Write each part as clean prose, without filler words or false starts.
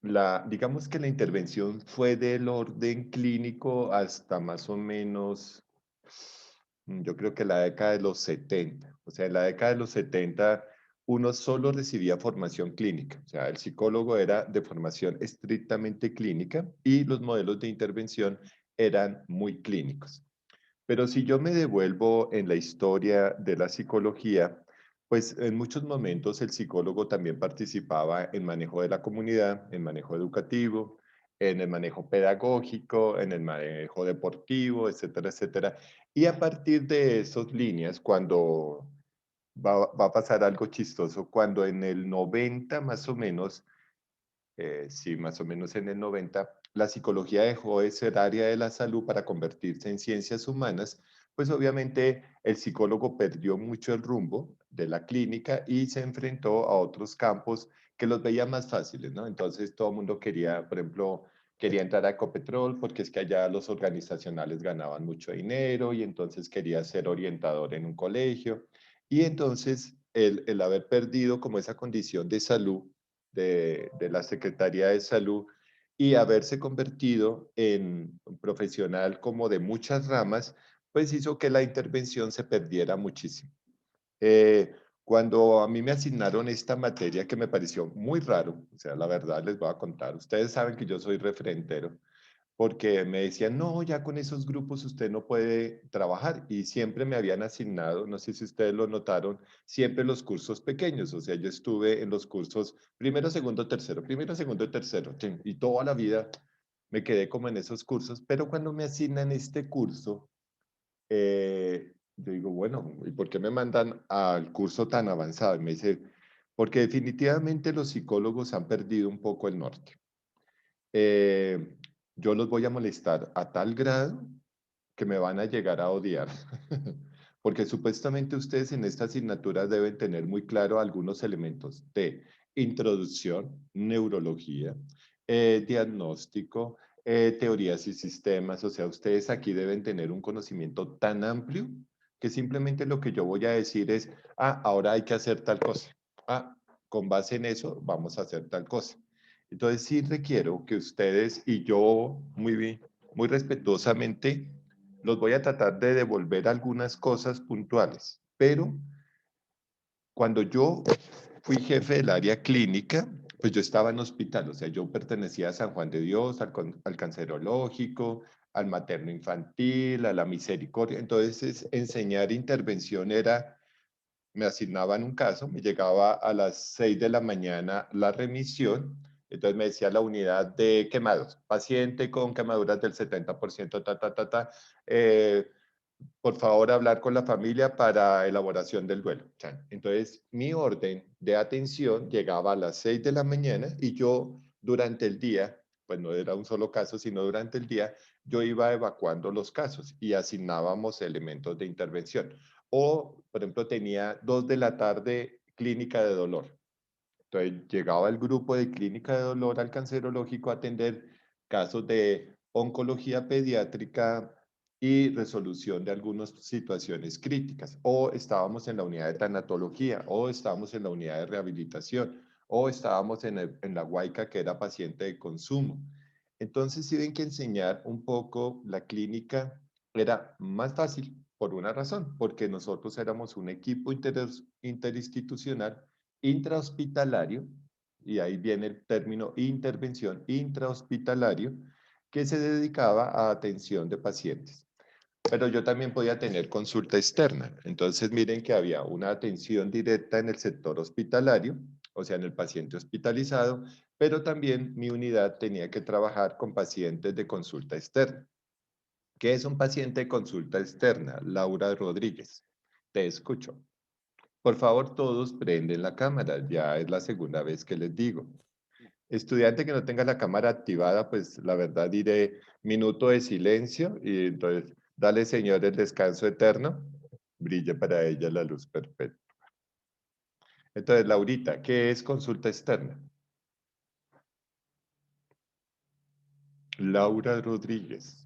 digamos que la intervención fue del orden clínico hasta más o menos, yo creo que la década de los 70. O sea, en la década de los 70 uno solo recibía formación clínica. O sea, el psicólogo era de formación estrictamente clínica y los modelos de intervención eran muy clínicos. Pero si yo me devuelvo en la historia de la psicología, pues en muchos momentos el psicólogo también participaba en manejo de la comunidad, en manejo educativo, en el manejo pedagógico, en el manejo deportivo, etcétera, etcétera. Y a partir de esas líneas, cuando va a pasar algo chistoso, cuando en el 90 más o menos, sí, más o menos en el 90, la psicología dejó de ser área de la salud para convertirse en ciencias humanas, pues obviamente el psicólogo perdió mucho el rumbo de la clínica y se enfrentó a otros campos que los veía más fáciles, ¿no? Entonces todo el mundo quería, por ejemplo, quería entrar a Ecopetrol porque es que allá los organizacionales ganaban mucho dinero y entonces quería ser orientador en un colegio. Y entonces el haber perdido como esa condición de salud de la Secretaría de Salud y haberse convertido en un profesional como de muchas ramas, pues hizo que la intervención se perdiera muchísimo. Eh, Cuando a mí me asignaron esta materia que me pareció muy raro, o sea, la verdad les voy a contar, ustedes saben que yo soy referentero, porque me decían, no, ya con esos grupos usted no puede trabajar y siempre me habían asignado, no sé si ustedes lo notaron, siempre los cursos pequeños, o sea, yo estuve en los cursos primero, segundo, tercero, tin, y toda la vida me quedé como en esos cursos, pero cuando me asignan este curso, yo digo, bueno, ¿y por qué me mandan al curso tan avanzado? Y me dice, porque definitivamente los psicólogos han perdido un poco el norte. Eh, yo los voy a molestar a tal grado que me van a llegar a odiar. Porque supuestamente ustedes en esta asignatura deben tener muy claro algunos elementos de introducción, neurología, diagnóstico, teorías y sistemas. O sea, ustedes aquí deben tener un conocimiento tan amplio que simplemente lo que yo voy a decir es, ah, ahora hay que hacer tal cosa. Ah, con base en eso vamos a hacer tal cosa. Entonces sí requiero que ustedes y yo muy bien, muy respetuosamente los voy a tratar de devolver algunas cosas puntuales, pero cuando yo fui jefe del área clínica, pues yo estaba en hospital, o sea, yo pertenecía a San Juan de Dios, al cancerológico, al materno infantil, a la misericordia. Entonces, enseñar intervención era, me asignaban un caso, me llegaba a las 6 de la mañana la remisión, entonces me decía la unidad de quemados, paciente con quemaduras del 70%, eh, por favor hablar con la familia para elaboración del duelo. Entonces, mi orden de atención llegaba a las 6 de la mañana y yo durante el día, pues no era un solo caso, sino durante el día, yo iba evacuando los casos y asignábamos elementos de intervención. O, por ejemplo, tenía 2 de la tarde clínica de dolor. Entonces, llegaba el grupo de clínica de dolor al cancerológico a atender casos de oncología pediátrica y resolución de algunas situaciones críticas. O estábamos en la unidad de tanatología, o estábamos en la unidad de rehabilitación, o estábamos en la huayca que era paciente de consumo. Entonces, sí ven que enseñar un poco la clínica era más fácil por una razón, porque nosotros éramos un equipo interinstitucional intrahospitalario, y ahí viene el término intervención intrahospitalario, que se dedicaba a atención de pacientes. Pero yo también podía tener consulta externa. Entonces, miren que había una atención directa en el sector hospitalario, o sea, en el paciente hospitalizado, pero también mi unidad tenía que trabajar con pacientes de consulta externa. ¿Qué es un paciente de consulta externa? Laura Rodríguez, te escucho. Por favor, todos prenden la cámara. Ya es la segunda vez que les digo. Estudiante que no tenga la cámara activada, pues la verdad diré minuto de silencio y entonces, dale Señor el descanso eterno. Brille para ella la luz perfecta. Entonces, Laurita, ¿qué es consulta externa? Laura Rodríguez.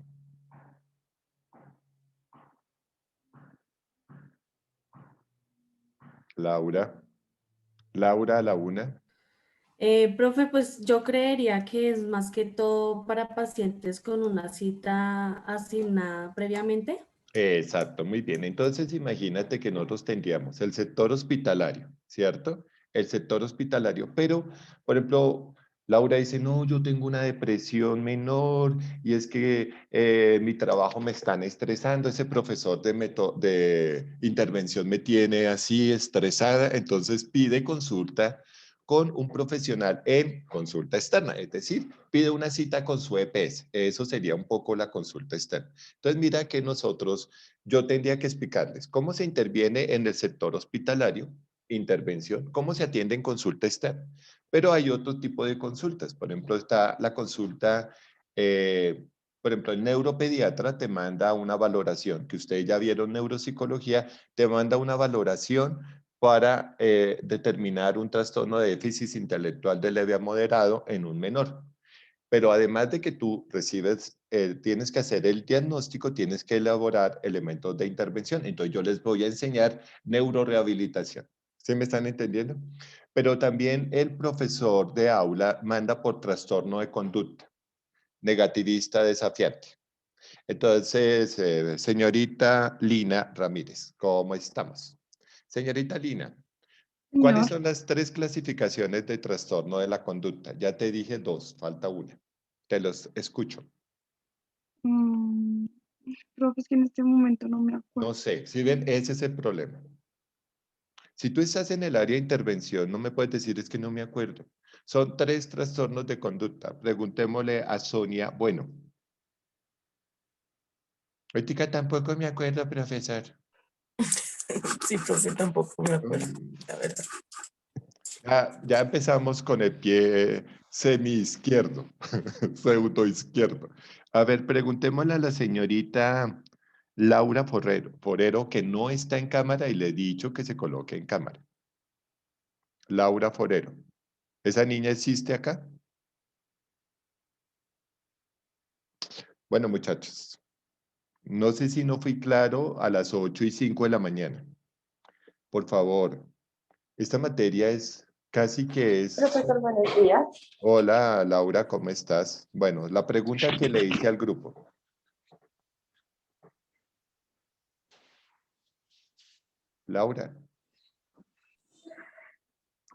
Laura. Laura a la una. Profe, pues yo creería que es más que todo para pacientes con una cita asignada previamente. Exacto, muy bien. Entonces, imagínate que nosotros tendríamos el sector hospitalario, ¿cierto? El sector hospitalario, pero, por ejemplo, Laura dice, no, yo tengo una depresión menor y es que mi trabajo me están estresando, ese profesor de intervención me tiene así estresada, entonces pide consulta con un profesional en consulta externa, es decir, pide una cita con su EPS. Eso sería un poco la consulta externa. Entonces, mira que nosotros, yo tendría que explicarles cómo se interviene en el sector hospitalario, intervención, cómo se atiende en consulta externa. Pero hay otro tipo de consultas. Por ejemplo, está la consulta, por ejemplo, el neuropediatra te manda una valoración, que ustedes ya vieron neuropsicología, te manda una valoración para determinar un trastorno de déficit intelectual de leve a moderado en un menor. Pero además de que tú recibes, tienes que hacer el diagnóstico, tienes que elaborar elementos de intervención. Entonces yo les voy a enseñar neurorehabilitación. ¿Sí me están entendiendo? Pero también el profesor de aula manda por trastorno de conducta, negativista desafiante. Entonces, señorita Lina Ramírez, ¿cómo estamos? Señorita Lina, ¿cuáles Señor, son las tres clasificaciones de trastorno de la conducta? Ya te dije dos, falta una. Te los escucho. mm, profe, es que en este momento no me No acuerdo. sé, si ven, ese es el problema. Si tú estás en el área de intervención, no me puedes decir es que no me acuerdo. Son tres trastornos de conducta. Preguntémosle a Sonia. Bueno, ahorita tampoco me acuerdo, profesor. Sí, profe, tampoco me acuerdo, Mm, la verdad. ya empezamos con el pie semi-izquierdo, pseudo-izquierdo. A ver, preguntémosle a la señorita Laura Forero, que no está en cámara y le he dicho que se coloque en cámara. Laura Forero. ¿Esa niña existe acá? Bueno, muchachos, no sé si no fui claro a las 8:05 de la mañana. Por favor, esta materia es casi que es... Profesor, buenos días. Hola, Laura, ¿cómo estás? Bueno, la pregunta que le hice al grupo. Laura,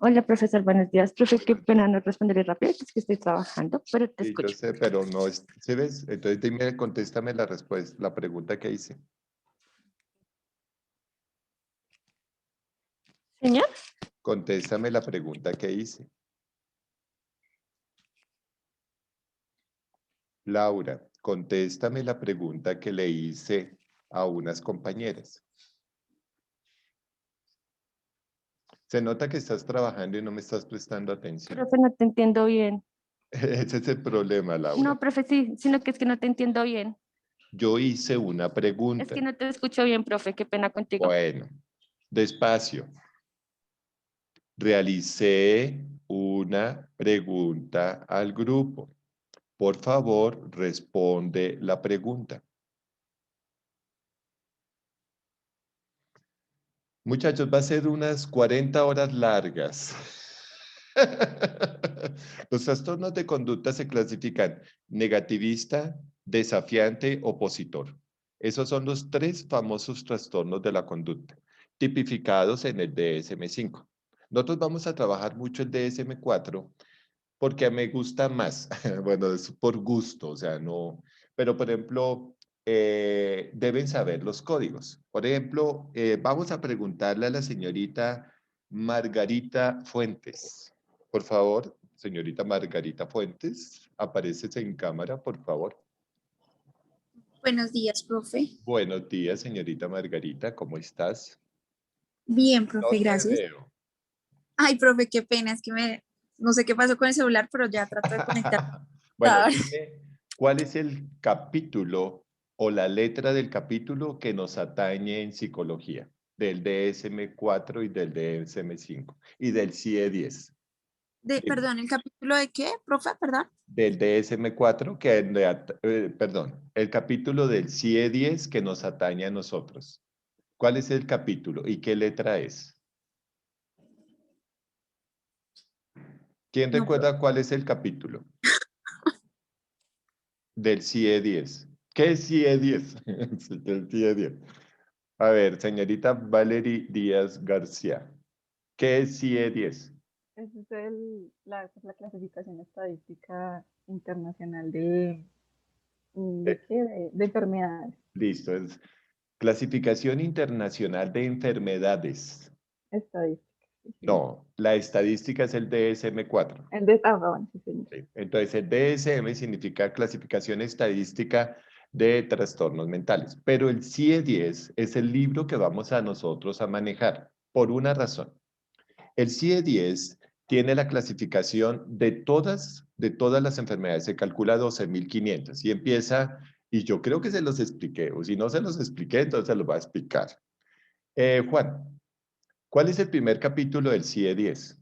Hola, profesor, buenos días. Profe, qué pena no responderé rápido, es que estoy trabajando, pero te sí, yo escucho. sé, pero no es... ¿Sí ves? Entonces dime, contéstame la respuesta, la pregunta que hice. Señor, Contéstame la pregunta que hice. Laura, contéstame la pregunta que le hice a unas compañeras. Se nota que estás trabajando y no me estás prestando atención. profe, no te entiendo bien. Ese es el problema, Laura. No, profe, sí, sino que es que no te entiendo bien. Yo hice una Es que pregunta. no te escucho bien, profe, qué pena contigo. Bueno, despacio. Realicé una pregunta al grupo. Por favor, responde la pregunta. Muchachos, va a ser unas 40 horas largas. Los trastornos de conducta se clasifican negativista, desafiante, opositor. Esos son los tres famosos trastornos de la conducta, tipificados en el DSM-5. Nosotros vamos a trabajar mucho el DSM-4 porque me gusta más. Bueno, es por gusto, o sea, no. Pero, por ejemplo, deben saber los códigos. Por ejemplo, vamos a preguntarle a la señorita Margarita Fuentes. Por favor, señorita Margarita Fuentes, apareces en cámara, por favor. Buenos días, profe. Buenos días, señorita Margarita, ¿cómo estás? Bien, No profe, te gracias. veo. Ay, profe, qué pena, es que no sé qué pasó con el celular, pero ya trato de conectar. Bueno, dime, ¿cuál es el capítulo o la letra del capítulo que nos atañe en psicología? Del DSM-4 y del DSM-5 y del CIE-10. Dime, Perdón, ¿el capítulo de qué, profe? Perdón. del DSM-4, perdón, el capítulo del CIE-10 que nos atañe a nosotros. ¿Cuál es el capítulo y qué letra es? ¿Quién No, recuerda cuál es el capítulo del CIE-10? ¿Qué es CIE-10? Sí, del CIE-10. A ver, señorita Valerie Díaz García. ¿Qué es CIE-10? Esa es la clasificación estadística internacional ¿de qué? De enfermedades Listo, es Clasificación Internacional de Enfermedades. estadísticas. Sí, señor. No, la estadística es el DSM-4. Bueno, sí, señor. ¿Sí? Entonces, el DSM significa Clasificación Estadística de Trastornos Mentales. Pero el CIE-10 es el libro que vamos a nosotros a manejar por una razón. El CIE-10 tiene la clasificación de todas las enfermedades. Se calcula 12.500 y empieza, y yo creo que se los expliqué, o si no se los expliqué, entonces se los voy a explicar. Juan, ¿cuál es el primer capítulo del CIE-10?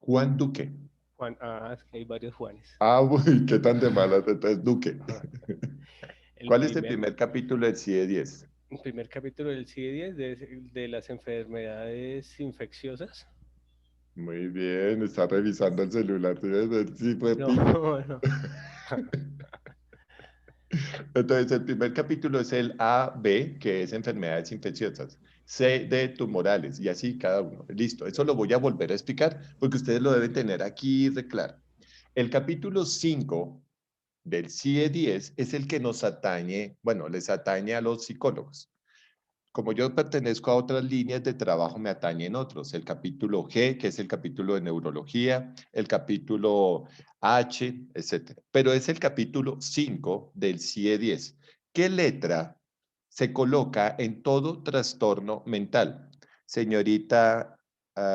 Juan Duque. Juan, es que hay varios Juanes. Ah, uy, qué tan de malas, entonces Duque. El ¿Cuál es el primer, primer capítulo del CIE-10? el primer capítulo del CIE-10 de las enfermedades infecciosas. Muy bien, está revisando el celular. Sí, fue No, pico. no. Entonces, el primer capítulo es el A, B, que es enfermedades infecciosas. C, D, tumorales, y así cada uno. Listo, eso lo voy a volver a explicar porque ustedes lo deben tener aquí de claro. El capítulo 5 del CIE-10 es el que nos atañe, bueno, les atañe a los psicólogos. Como yo pertenezco a otras líneas de trabajo, me atañen otros. El capítulo G, que es el capítulo de neurología, el capítulo H, etc. Pero es el capítulo 5 del CIE-10. ¿Qué letra se coloca en todo trastorno mental? Señorita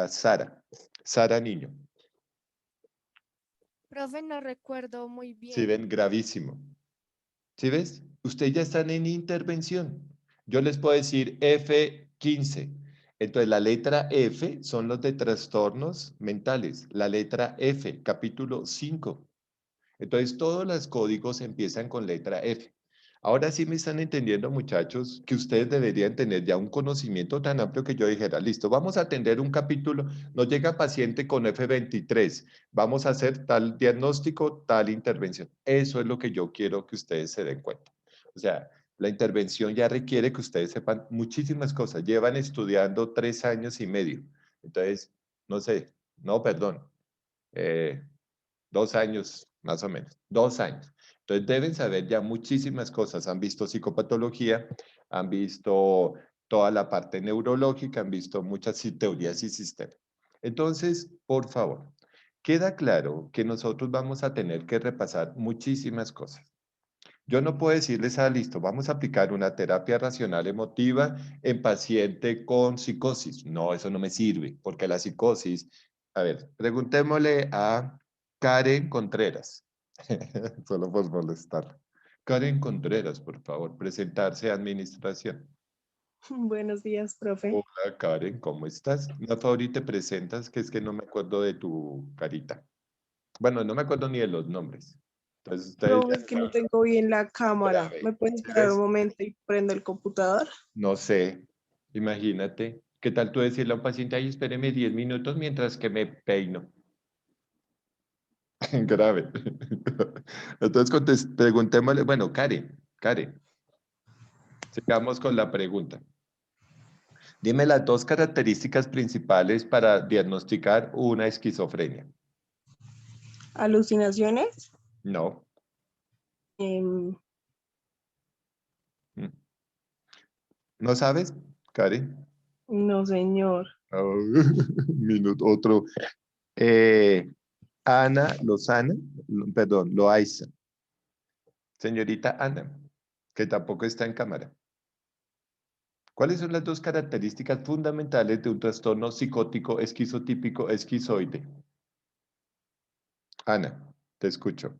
Sara Niño. Profe, no recuerdo muy ¿Sí bien. ven? Gravísimo. ¿Sí ves? Ustedes ya están en intervención. Yo les puedo decir F15. Entonces, la letra F son los de trastornos mentales. La letra F, capítulo 5. Entonces, todos los códigos empiezan con letra F. Ahora sí me están entendiendo, muchachos, que ustedes deberían tener ya un conocimiento tan amplio que yo dijera, listo, vamos a atender un capítulo, nos llega paciente con F23, vamos a hacer tal diagnóstico, tal intervención. Eso es lo que yo quiero que ustedes se den cuenta. O sea, la intervención ya requiere que ustedes sepan muchísimas cosas. Llevan estudiando 3 años y medio. Entonces, no sé, no, perdón. 2 años, más o menos, 2 años. Entonces deben saber ya muchísimas cosas. Han visto psicopatología, han visto toda la parte neurológica, han visto muchas teorías y sistemas. Entonces, por favor, queda claro que nosotros vamos a tener que repasar muchísimas cosas. Yo no puedo decirles, listo, vamos a aplicar una terapia racional emotiva en paciente con psicosis. No, eso no me sirve, porque la psicosis, a ver, preguntémosle a Karen Contreras, solo por molestar. Karen Contreras, por favor, presentarse a administración. Buenos días, profe. Hola Karen, ¿cómo estás? Por favor, y te presentas, que es que no me acuerdo de tu carita. Bueno, no me acuerdo ni de los nombres. Entonces ustedes Profe, ya es que no saben. tengo bien la cámara. ¿Me Grave. pueden ¿Sí esperar un ves? momento y prendo el computador? No sé, imagínate. ¿Qué tal tú decirle a un paciente, ay, espéreme 10 minutos mientras que me peino? Grave. Entonces preguntémosle, bueno, Karen, sigamos con la pregunta. Dime las 2 características principales para diagnosticar una esquizofrenia. ¿Alucinaciones? No. Em, Mm. ¿No sabes, Karen? no, señor. Oh, minuto, otro. Eh, Ana Lozana, perdón, Loaiza. Señorita Ana, que tampoco está en cámara. ¿Cuáles son las 2 características fundamentales de un trastorno psicótico esquizotípico esquizoide? Ana, te escucho.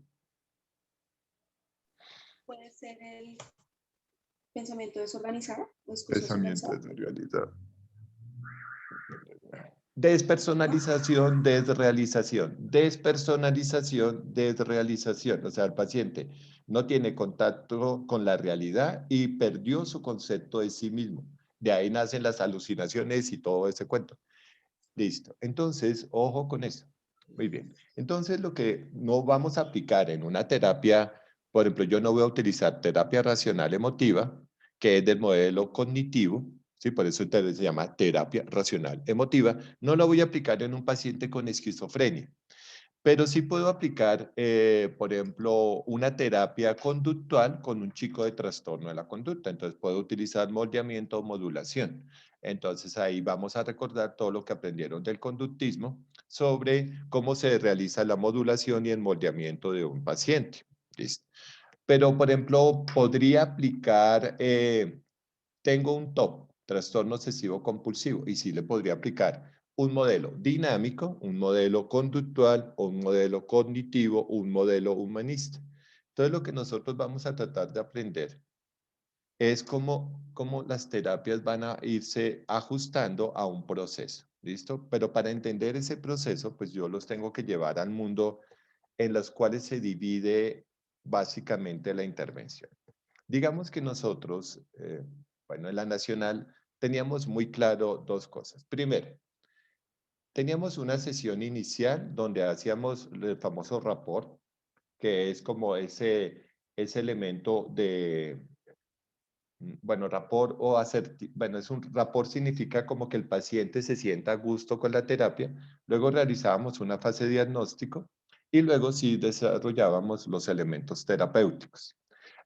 Puede ser el pensamiento desorganizado o discurso Pensamiento desorganizado. desorganizado. Despersonalización, desrealización. Despersonalización, desrealización. O sea, el paciente no tiene contacto con la realidad y perdió su concepto de sí mismo. De ahí nacen las alucinaciones y todo ese cuento. Listo. Entonces, ojo con eso. Muy bien. Entonces, lo que no vamos a aplicar en una terapia, por ejemplo, yo no voy a utilizar terapia racional emotiva, que es del modelo cognitivo, ¿sí? Por eso entonces se llama terapia racional emotiva. No la voy a aplicar en un paciente con esquizofrenia. Pero sí puedo aplicar, por ejemplo, una terapia conductual con un chico de trastorno de la conducta. Entonces puedo utilizar moldeamiento o modulación. Entonces ahí vamos a recordar todo lo que aprendieron del conductismo sobre cómo se realiza la modulación y el moldeamiento de un paciente. ¿Listo? Pero, por ejemplo, podría aplicar, tengo un TOC, trastorno obsesivo compulsivo, y sí le podría aplicar un modelo dinámico, un modelo conductual, o un modelo cognitivo, un modelo humanista. Entonces, lo que nosotros vamos a tratar de aprender es cómo las terapias van a irse ajustando a un proceso, ¿listo? Pero para entender ese proceso, pues yo los tengo que llevar al mundo en los cuales se divide básicamente la intervención. Digamos que nosotros, bueno, en la Nacional teníamos muy claro dos cosas. Primero, teníamos una sesión inicial donde hacíamos el famoso rapport, que es como ese elemento de, bueno, rapport o hacer, bueno, es un rapport significa como que el paciente se sienta a gusto con la terapia. Luego realizábamos una fase de diagnóstico y luego sí desarrollábamos los elementos terapéuticos.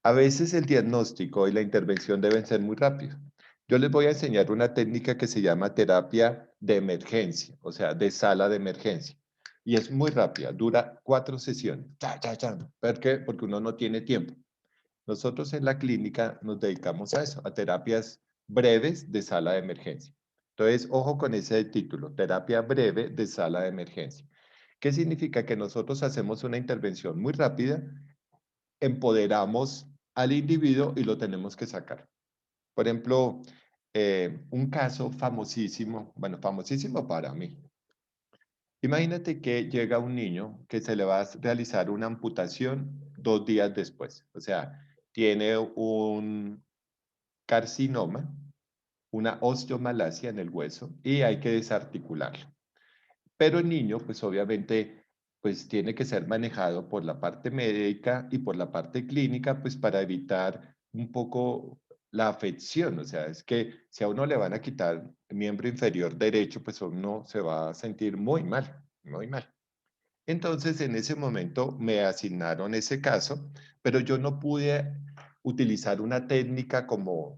A veces el diagnóstico y la intervención deben ser muy rápidos. Yo les voy a enseñar una técnica que se llama terapia de emergencia, o sea, de sala de emergencia. Y es muy rápida, dura 4 sesiones. Ya, ya, ya. ¿Por qué? Porque uno no tiene tiempo. Nosotros en la clínica nos dedicamos a eso, a terapias breves de sala de emergencia. Entonces, ojo con ese título, terapia breve de sala de emergencia. ¿Qué significa? Que nosotros hacemos una intervención muy rápida, empoderamos al individuo y lo tenemos que sacar. Por ejemplo, un caso famosísimo, bueno, famosísimo para mí. Imagínate que llega un niño que se le va a realizar una amputación 2 días después. O sea, tiene un carcinoma, una osteomalacia en el hueso y hay que desarticularlo. Pero el niño, pues obviamente, pues tiene que ser manejado por la parte médica y por la parte clínica, pues para evitar un poco la afección. O sea, es que si a uno le van a quitar el miembro inferior derecho, pues uno se va a sentir muy mal, muy mal. Entonces, en ese momento me asignaron ese caso, pero yo no pude utilizar una técnica como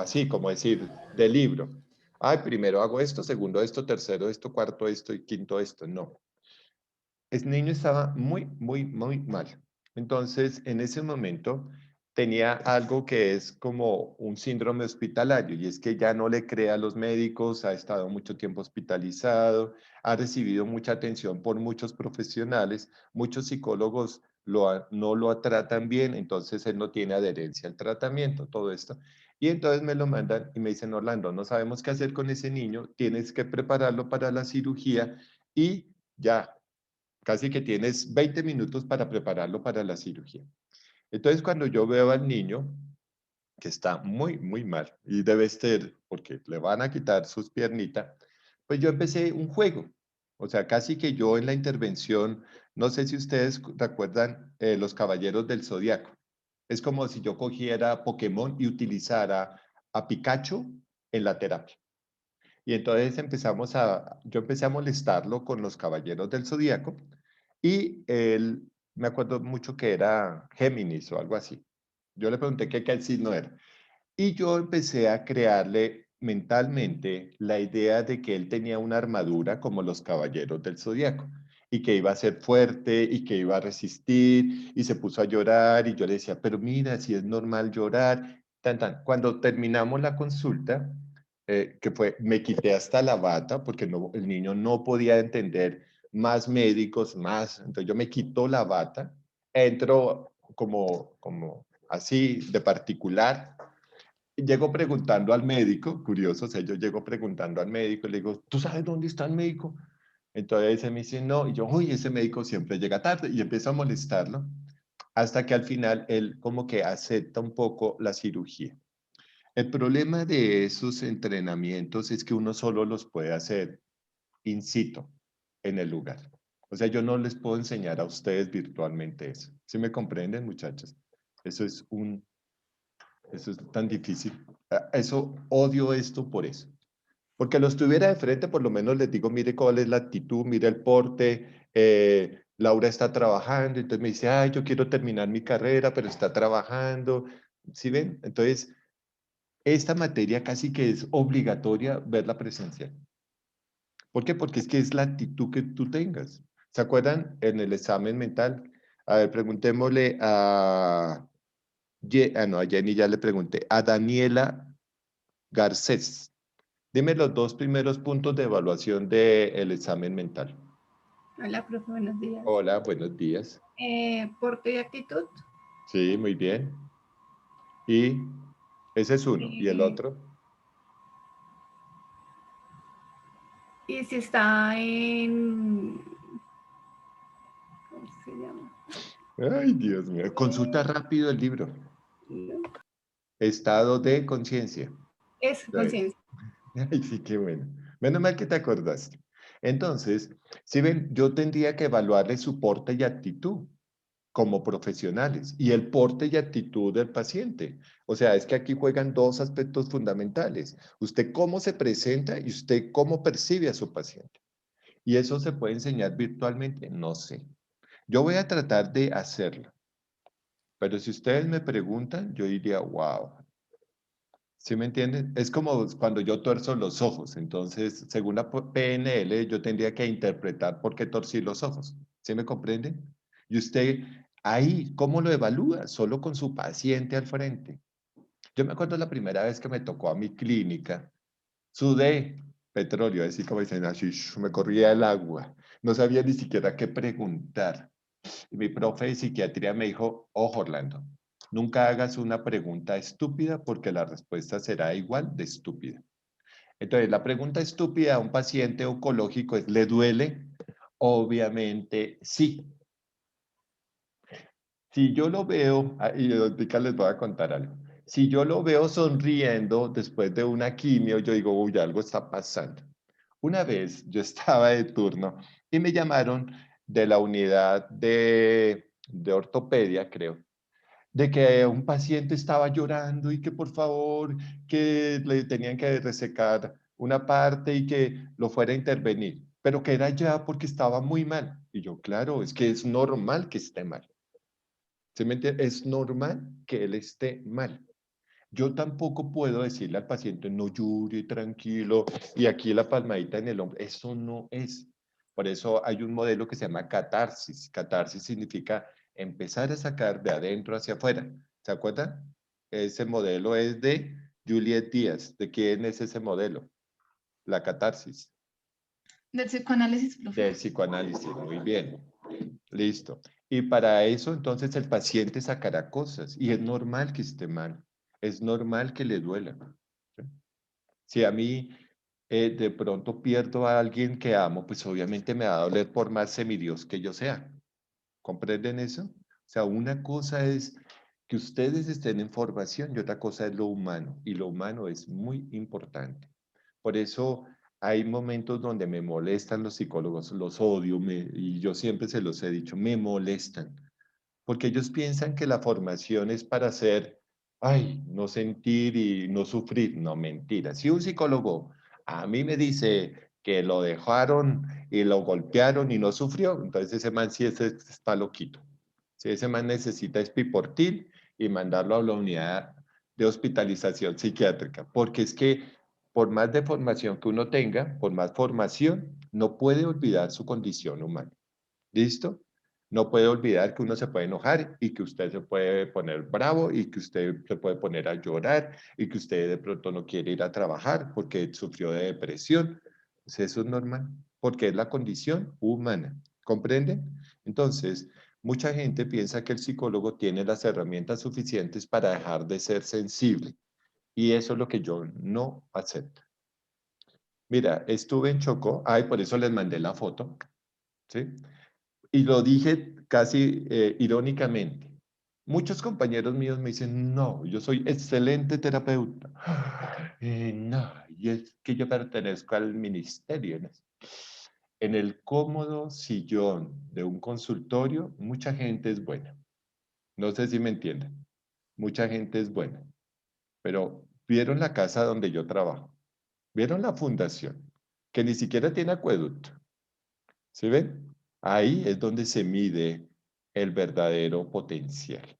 así, como decir, de libro. Ay, primero hago esto, segundo esto, tercero esto, cuarto esto y quinto esto. No. El niño estaba muy, muy, muy mal. Entonces, en ese momento tenía algo que es como un síndrome hospitalario y es que ya no le cree a los médicos, ha estado mucho tiempo hospitalizado, ha recibido mucha atención por muchos profesionales, muchos psicólogos no lo tratan bien, entonces él no tiene adherencia al tratamiento, todo esto. Y entonces me lo mandan y me dicen, Orlando, no sabemos qué hacer con ese niño, tienes que prepararlo para la cirugía y ya, casi que tienes 20 minutos para prepararlo para la cirugía. Entonces, cuando yo veo al niño que está muy, muy mal y debe ser porque le van a quitar sus piernitas, pues yo empecé un juego. O sea, casi que yo en la intervención, no sé si ustedes recuerdan los Caballeros del Zodiaco. Es como si yo cogiera Pokémon y utilizara a Pikachu en la terapia. Y entonces yo empecé a molestarlo con los Caballeros del Zodíaco y él, me acuerdo mucho que era Géminis o algo así. Yo le pregunté qué signo era. Y yo empecé a crearle mentalmente la idea de que él tenía una armadura como los Caballeros del Zodíaco y que iba a ser fuerte y que iba a resistir y se puso a llorar y yo le decía, pero mira, si es normal llorar, tan, tan. Cuando terminamos la consulta, que fue, me quité hasta la bata porque no, el niño no podía entender más médicos, más, entonces yo me quito la bata, entro como así de particular. Llego preguntando al médico, curioso, o sea, yo llego preguntando al médico y le digo, ¿tú sabes dónde está el médico? Entonces él me dice, no, y yo, uy, ese médico siempre llega tarde, y empiezo a molestarlo, hasta que al final él como que acepta un poco la cirugía. El problema de esos entrenamientos es que uno solo los puede hacer in situ, en el lugar. O sea, yo no les puedo enseñar a ustedes virtualmente eso. ¿Sí me comprenden, muchachos? Eso es tan difícil. Eso, odio esto por eso. Porque los tuviera de frente, por lo menos les digo, mire cuál es la actitud, mire el porte, Laura está trabajando, entonces me dice, ay, yo quiero terminar mi carrera, pero está trabajando. ¿Sí ven? Entonces, esta materia casi que es obligatoria verla presencial. ¿Por qué? Porque es que es la actitud que tú tengas. ¿Se acuerdan en el examen mental? A ver, preguntémosle a... no, a Jenny ya le pregunté. A Daniela Garcés. Dime los dos primeros puntos de evaluación del examen mental. Hola, profe, buenos días. Hola, buenos días. Porte y actitud. Sí, muy bien. Y ese es uno. ¿Y el otro? Y si está en... ¿Cómo se llama? Ay, Dios mío. Consulta rápido el libro. Estado de conciencia. Es conciencia. Ay, sí, qué bueno. Menos mal que te acordaste. Entonces, si ven, yo tendría que evaluarle su porte y actitud como profesionales y el porte y actitud del paciente. O sea, es que aquí juegan dos aspectos fundamentales. Usted cómo se presenta y usted cómo percibe a su paciente. ¿Y eso se puede enseñar virtualmente? No sé. Yo voy a tratar de hacerlo. Pero si ustedes me preguntan, yo diría, wow. ¿Sí me entienden? Es como cuando yo tuerzo los ojos. Entonces, según la PNL, yo tendría que interpretar por qué torcí los ojos. ¿Sí me comprenden? Y usted ahí, ¿cómo lo evalúa? Solo con su paciente al frente. Yo me acuerdo la primera vez que me tocó a mi clínica, sudé petróleo, así como dicen, así, me corría el agua. No sabía ni siquiera qué preguntar. Y mi profe de psiquiatría me dijo, ojo, Orlando, nunca hagas una pregunta estúpida porque la respuesta será igual de estúpida. Entonces, la pregunta estúpida a un paciente oncológico es, ¿le duele? Obviamente, sí. Si yo lo veo, y ahorita les voy a contar algo. Si yo lo veo sonriendo después de una quimio, yo digo, uy, algo está pasando. Una vez yo estaba de turno y me llamaron de la unidad de ortopedia, creo, de que un paciente estaba llorando y que por favor, que le tenían que resecar una parte y que lo fuera a intervenir, pero que era ya porque estaba muy mal. Y yo, claro, es que es normal que esté mal. ¿Sí me entiende? Es normal que él esté mal. Yo tampoco puedo decirle al paciente, no llore, tranquilo, y aquí la palmadita en el hombro. Eso no es. Por eso hay un modelo que se llama catarsis. Catarsis significa empezar a sacar de adentro hacia afuera. ¿Se acuerdan? Ese modelo es de Juliet Díaz. ¿De quién es ese modelo? La catarsis. Del psicoanálisis, profe. Del psicoanálisis. Muy bien. Listo. Y para eso, entonces, el paciente sacará cosas. Y es normal que esté mal. Es normal que le duela. ¿Sí? Si a mí de pronto pierdo a alguien que amo, pues obviamente me va a doler por más semidios que yo sea. ¿Comprenden eso? O sea, una cosa es que ustedes estén en formación y otra cosa es lo humano. Y lo humano es muy importante. Por eso hay momentos donde me molestan los psicólogos, los odio, y yo siempre se los he dicho, me molestan. Porque ellos piensan que la formación es para hacer, ay, no sentir y no sufrir. No, mentira. Si un psicólogo a mí me dice que lo dejaron y lo golpearon y no sufrió, entonces ese man sí está loquito. Si ese man necesita espiportil y mandarlo a la unidad de hospitalización psiquiátrica, porque es que por más de formación que uno tenga, por más formación, no puede olvidar su condición humana. ¿Listo? No puede olvidar que uno se puede enojar y que usted se puede poner bravo y que usted se puede poner a llorar y que usted de pronto no quiere ir a trabajar porque sufrió de depresión. Pues eso es normal, porque es la condición humana. ¿Comprenden? Entonces, mucha gente piensa que el psicólogo tiene las herramientas suficientes para dejar de ser sensible. Y eso es lo que yo no acepto. Mira, estuve en Chocó, ay, por eso les mandé la foto, ¿sí? Y lo dije casi irónicamente. Muchos compañeros míos me dicen, no, yo soy excelente terapeuta. No, y es que yo pertenezco al ministerio, ¿no? En el cómodo sillón de un consultorio, mucha gente es buena. No sé si me entienden. Mucha gente es buena. Pero vieron la casa donde yo trabajo. Vieron la fundación, que ni siquiera tiene acueducto. ¿Sí ven? Ahí es donde se mide el verdadero potencial.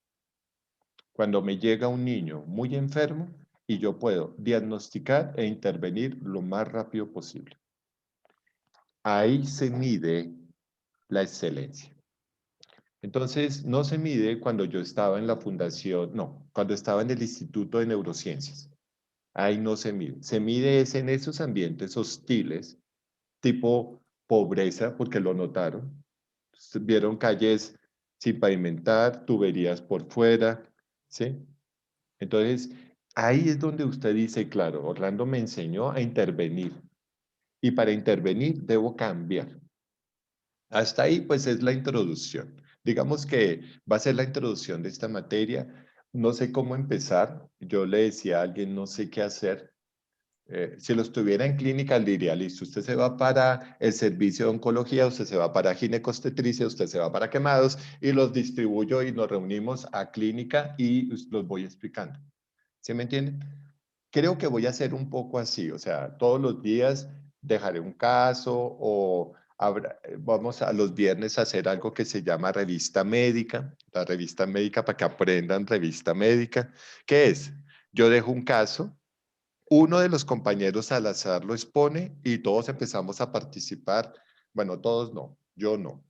Cuando me llega un niño muy enfermo y yo puedo diagnosticar e intervenir lo más rápido posible. Ahí se mide la excelencia. Entonces, no se mide cuando yo estaba en la fundación, no, cuando estaba en el Instituto de Neurociencias. Ahí no se mide. Se mide es en esos ambientes hostiles, tipo pobreza, porque lo notaron. Vieron calles sin pavimentar, tuberías por fuera, ¿sí? Entonces, ahí es donde usted dice, claro, Orlando me enseñó a intervenir. Y para intervenir debo cambiar. Hasta ahí, pues, es la introducción. Digamos que va a ser la introducción de esta materia. No sé cómo empezar. Yo le decía a alguien, no sé qué hacer. Si lo estuviera en clínica, le diría, listo, usted se va para el servicio de oncología, usted se va para ginecostetricia, usted se va para quemados y los distribuyo y nos reunimos a clínica y los voy explicando. ¿Sí me entienden? Creo que voy a hacer un poco así, o sea, todos los días dejaré un caso o vamos a los viernes a hacer algo que se llama revista médica, la revista médica para que aprendan revista médica. ¿Qué es? Yo dejo un caso, uno de los compañeros al azar lo expone y todos empezamos a participar. Bueno, todos no, yo no,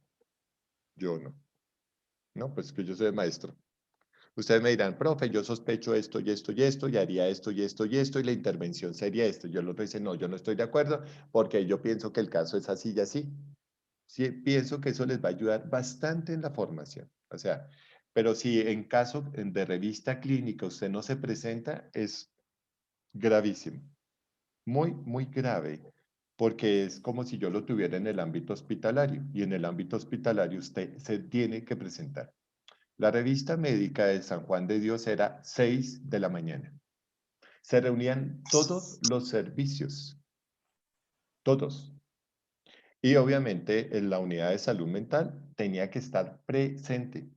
yo no. No, pues que yo soy maestro. Ustedes me dirán, profe, yo sospecho esto y esto y esto, y haría esto y esto y esto, y la intervención sería esto. Yo el otro dice, no, yo no estoy de acuerdo, porque yo pienso que el caso es así y así. Sí, pienso que eso les va a ayudar bastante en la formación. O sea, pero si en caso de revista clínica usted no se presenta, es gravísimo. Muy, muy grave, porque es como si yo lo tuviera en el ámbito hospitalario, y en el ámbito hospitalario usted se tiene que presentar. La revista médica de San Juan de Dios era 6 de la mañana. Se reunían todos los servicios, todos. Y obviamente en la unidad de salud mental tenía que estar presente.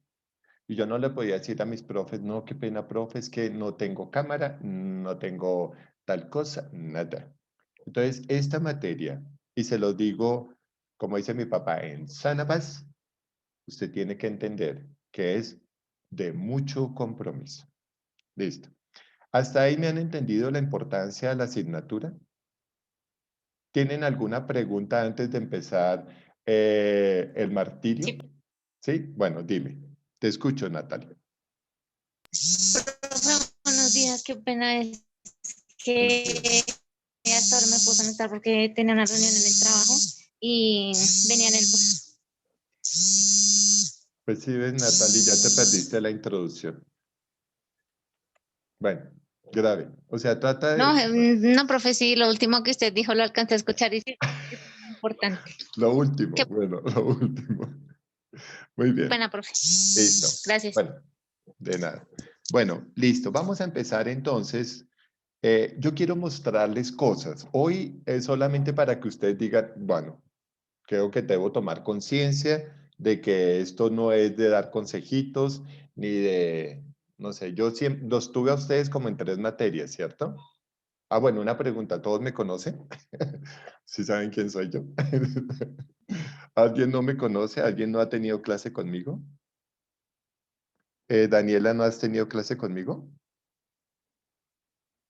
Y yo no le podía decir a mis profes, no, qué pena, profe, es que no tengo cámara, no tengo tal cosa, nada. Entonces, esta materia, y se lo digo, como dice mi papá, en sana paz, usted tiene que entender que es de mucho compromiso. Listo. ¿Hasta ahí me han entendido la importancia de la asignatura? ¿Tienen alguna pregunta antes de empezar el martirio? Sí. ¿Sí? Bueno, dime. Te escucho, Natalia. Profe, buenos días, qué pena es que hasta ahora me puedo conectar porque tenía una reunión en el trabajo y venía en el bus. Pues sí, ves, Natalia, ya te perdiste la introducción. Bueno, grave. O sea, trata No, de... no, profe, sí, lo último que usted dijo lo alcancé a escuchar y sí, es importante. Lo último, Qué bueno, lo último. Muy bien. pena, profe. Listo. Gracias. Bueno, de nada. Bueno, listo. Vamos a empezar entonces. Yo quiero mostrarles cosas. Hoy es solamente para que ustedes digan, bueno, creo que debo tomar conciencia de que esto no es de dar consejitos, ni de, no sé, yo siempre los tuve a ustedes como en 3 materias, ¿cierto? Ah, bueno, una pregunta, ¿todos me conocen? ¿Sí saben quién soy yo? ¿Alguien no me conoce? ¿Alguien no ha tenido clase conmigo? Daniela, ¿no has tenido clase conmigo?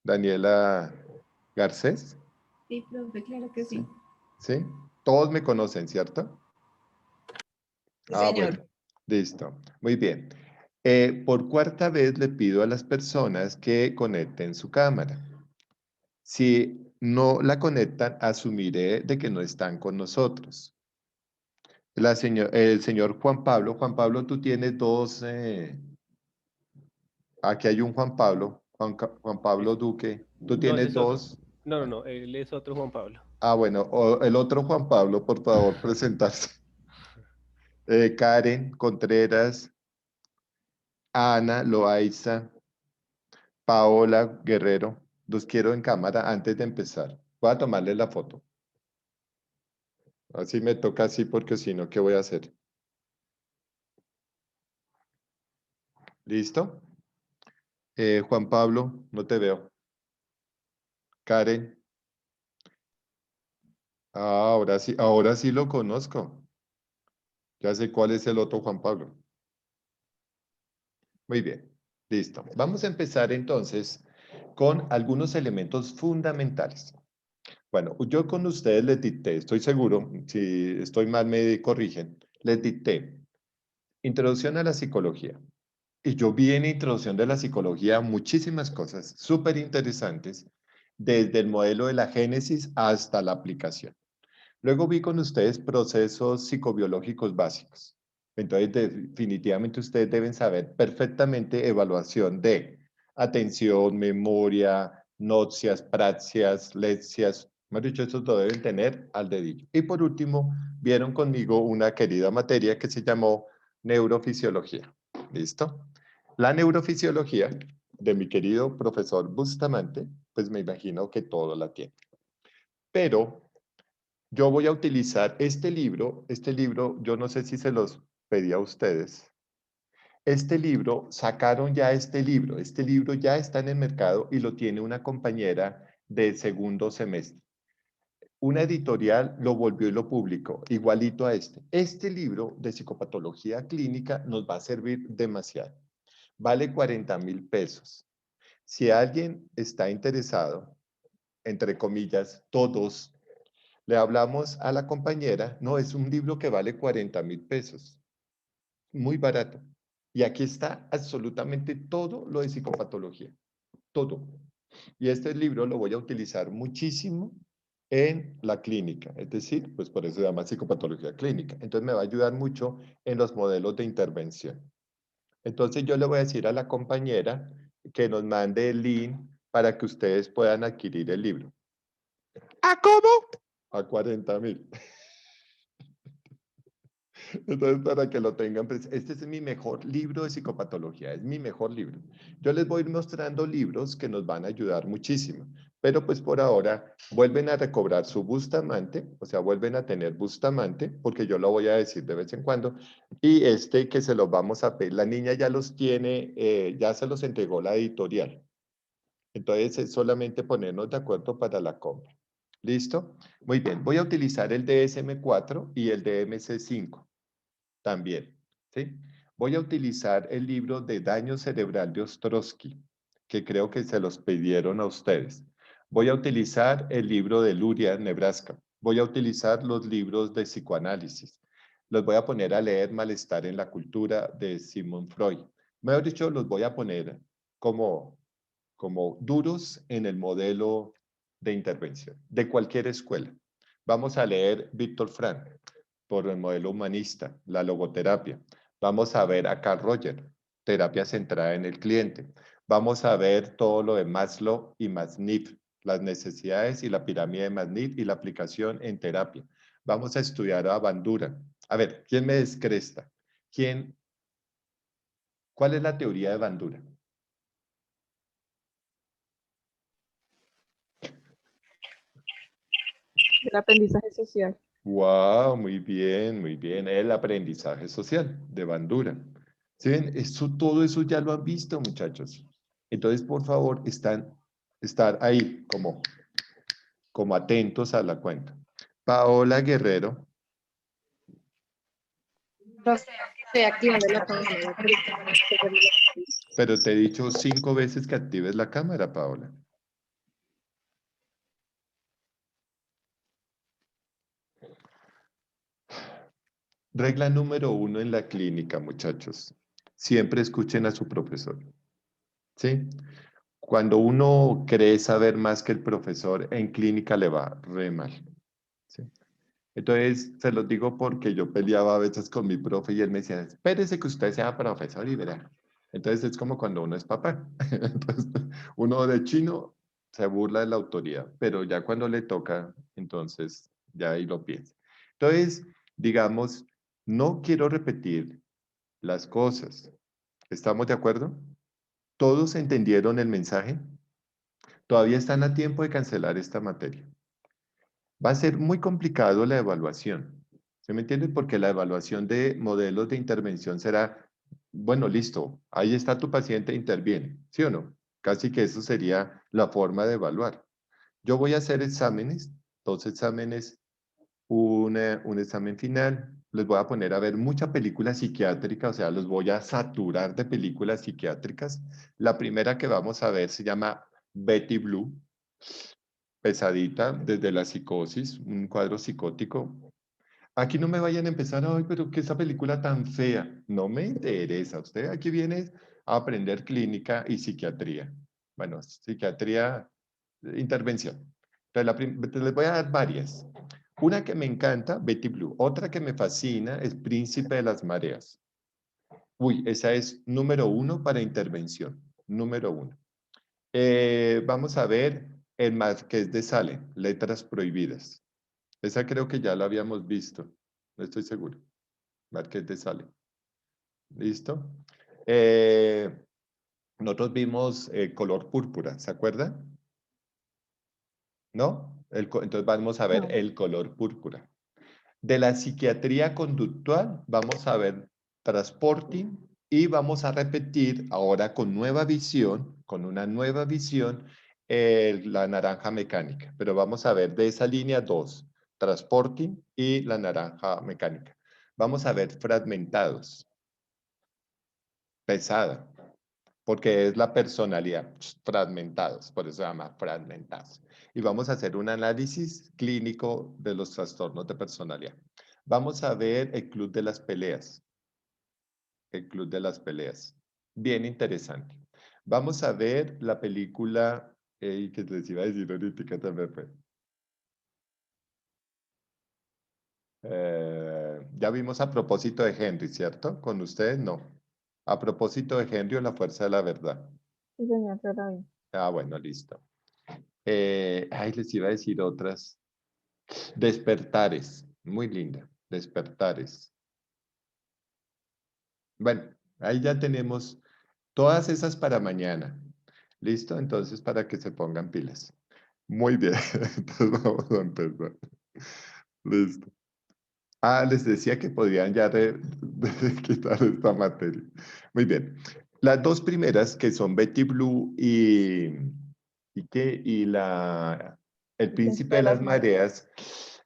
Daniela Garcés. Sí, profe, claro que sí. ¿Sí? Todos me conocen, ¿cierto? Sí, Ah, señor. bueno, listo. Muy bien. Por 4ª vez le pido a las personas que conecten su cámara. Si no la conectan, asumiré de que no están con nosotros. El señor Juan Pablo, tú tienes dos, aquí hay un Juan Pablo, Juan Pablo Duque, tú No, ese tienes es otro. dos. No, no, no, él es otro Juan Pablo. Ah, bueno, el otro Juan Pablo, por favor, presentarse. Karen Contreras, Ana Loaiza, Paola Guerrero, los quiero en cámara antes de empezar. Voy a tomarle la foto. Así me toca así porque si no, ¿qué voy a hacer? ¿Listo? Juan Pablo, no te veo. Karen. Ah, ahora sí lo conozco. Ya sé cuál es el otro Juan Pablo. Muy bien, listo. Vamos a empezar entonces con algunos elementos fundamentales. Bueno, yo con ustedes les dicté, estoy seguro, si estoy mal me corrigen, les dicté introducción a la psicología. Y yo vi en introducción de la psicología muchísimas cosas súper interesantes, desde el modelo de la génesis hasta la aplicación. Luego vi con ustedes procesos psicobiológicos básicos. Entonces, definitivamente ustedes deben saber perfectamente evaluación de atención, memoria, notcias, praxias, leccias. Mejor dicho, estos lo deben tener al dedillo. Y por último, vieron conmigo una querida materia que se llamó neurofisiología. ¿Listo? La neurofisiología de mi querido profesor Bustamante, pues me imagino que todo la tiene. Pero yo voy a utilizar este libro yo no sé si se los pedí a ustedes. Este libro, sacaron ya este libro ya está en el mercado y lo tiene una compañera de segundo semestre. Una editorial lo volvió y lo publicó, igualito a este. Este libro de psicopatología clínica nos va a servir demasiado. Vale 40,000 pesos. Si alguien está interesado, entre comillas, todos, le hablamos a la compañera, no, es un libro que vale 40,000 pesos, muy barato. Y aquí está absolutamente todo lo de psicopatología, todo. Y este libro lo voy a utilizar muchísimo en la clínica, es decir, pues por eso se llama psicopatología clínica. Entonces me va a ayudar mucho en los modelos de intervención. Entonces yo le voy a decir a la compañera que nos mande el link para que ustedes puedan adquirir el libro. ¿A cómo? A 40,000. Entonces, para que lo tengan, pues, este es mi mejor libro de psicopatología, es mi mejor libro. Yo les voy a ir mostrando libros que nos van a ayudar muchísimo, pero pues por ahora vuelven a recobrar su Bustamante, o sea, vuelven a tener Bustamante, porque yo lo voy a decir de vez en cuando, y este que se los vamos a pedir, la niña ya los tiene, ya se los entregó la editorial. Entonces, es solamente ponernos de acuerdo para la compra. ¿Listo? Muy bien, voy a utilizar el DSM-4 y el DMC-5 también, ¿sí? Voy a utilizar el libro de daño cerebral de Ostrowski, que creo que se los pidieron a ustedes. Voy a utilizar el libro de Luria, Nebraska. Voy a utilizar los libros de psicoanálisis. Los voy a poner a leer Malestar en la cultura de Sigmund Freud. Mejor dicho, los voy a poner como duros en el modelo de intervención de cualquier escuela. Vamos a leer Víctor Frank por el modelo humanista, la logoterapia. Vamos a ver a Carl Rogers, terapia centrada en el cliente. Vamos a ver todo lo de Maslow y Masniff, las necesidades y la pirámide de Masniff y la aplicación en terapia. Vamos a estudiar a Bandura. A ver, ¿quién me descresta? ¿Cuál es la teoría de Bandura? El aprendizaje social. Wow, muy bien, muy bien. El aprendizaje social de Bandura. ¿Sí ven? Todo eso ya lo han visto, muchachos. Entonces, por favor, estar ahí como atentos a la cuenta. Paola Guerrero. Estoy activando la cámara. Pero te he dicho 5 veces que actives la cámara, Paola. Regla número 1 en la clínica, muchachos. Siempre escuchen a su profesor. ¿Sí? Cuando uno cree saber más que el profesor, en clínica le va re mal. ¿Sí? Entonces, se los digo porque yo peleaba a veces con mi profe y él me decía, espérese que usted sea profesor y verá. Entonces, es como cuando uno es papá. Entonces, uno de chino se burla de la autoridad, pero ya cuando le toca, entonces ya ahí lo piensa. Entonces, digamos, no quiero repetir las cosas. ¿Estamos de acuerdo? ¿Todos entendieron el mensaje? Todavía están a tiempo de cancelar esta materia. Va a ser muy complicado la evaluación. ¿Se me entiende? Porque la evaluación de modelos de intervención será, bueno, listo, ahí está tu paciente, interviene, ¿sí o no? Casi que eso sería la forma de evaluar. Yo voy a hacer exámenes, 2 exámenes, un examen final. Les voy a poner a ver mucha película psiquiátrica, o sea, los voy a saturar de películas psiquiátricas. La primera que vamos a ver se llama Betty Blue, pesadita desde la psicosis, un cuadro psicótico. Aquí no me vayan a empezar, ay, pero qué esa película tan fea. No me interesa. Usted aquí viene a aprender clínica y psiquiatría. Bueno, psiquiatría, intervención. Entonces, les voy a dar varias. Una que me encanta, Betty Blue. Otra que me fascina es Príncipe de las Mareas. Uy, esa es número 1 para intervención. Número 1. Vamos a ver el Marqués de Sade, Letras Prohibidas. Esa creo que ya la habíamos visto. No estoy seguro. Marqués de Sade. ¿Listo? Nosotros vimos Color Púrpura, ¿se acuerdan? ¿No? Entonces vamos a ver No. el color púrpura. De la psiquiatría conductual vamos a ver Transporting y vamos a repetir ahora con nueva visión, con una nueva visión, la naranja mecánica. Pero vamos a ver de esa línea 2, Transporting y la naranja mecánica. Vamos a ver Fragmentados. Pesada, porque es la personalidad, fragmentados, por eso se llama fragmentados. Y vamos a hacer un análisis clínico de los trastornos de personalidad. Vamos a ver el Club de las Peleas. El Club de las Peleas. Bien interesante. Vamos a ver la película, que les iba a decir ahorita también fue. Ya vimos A Propósito de Henry, ¿cierto? Con ustedes no. A Propósito de Henry o La Fuerza de la Verdad. Sí, señor, yo la vi. Ah, bueno, listo. Ay, les iba a decir otras. Despertares, muy linda. Despertares. Bueno, ahí ya tenemos todas esas para mañana. ¿Listo? Entonces, para que se pongan pilas. Muy bien. Entonces, vamos a empezar. Listo. Ah, les decía que podían ya quitar esta materia. Muy bien. Las dos primeras, que son Betty Blue El Príncipe de las Mareas,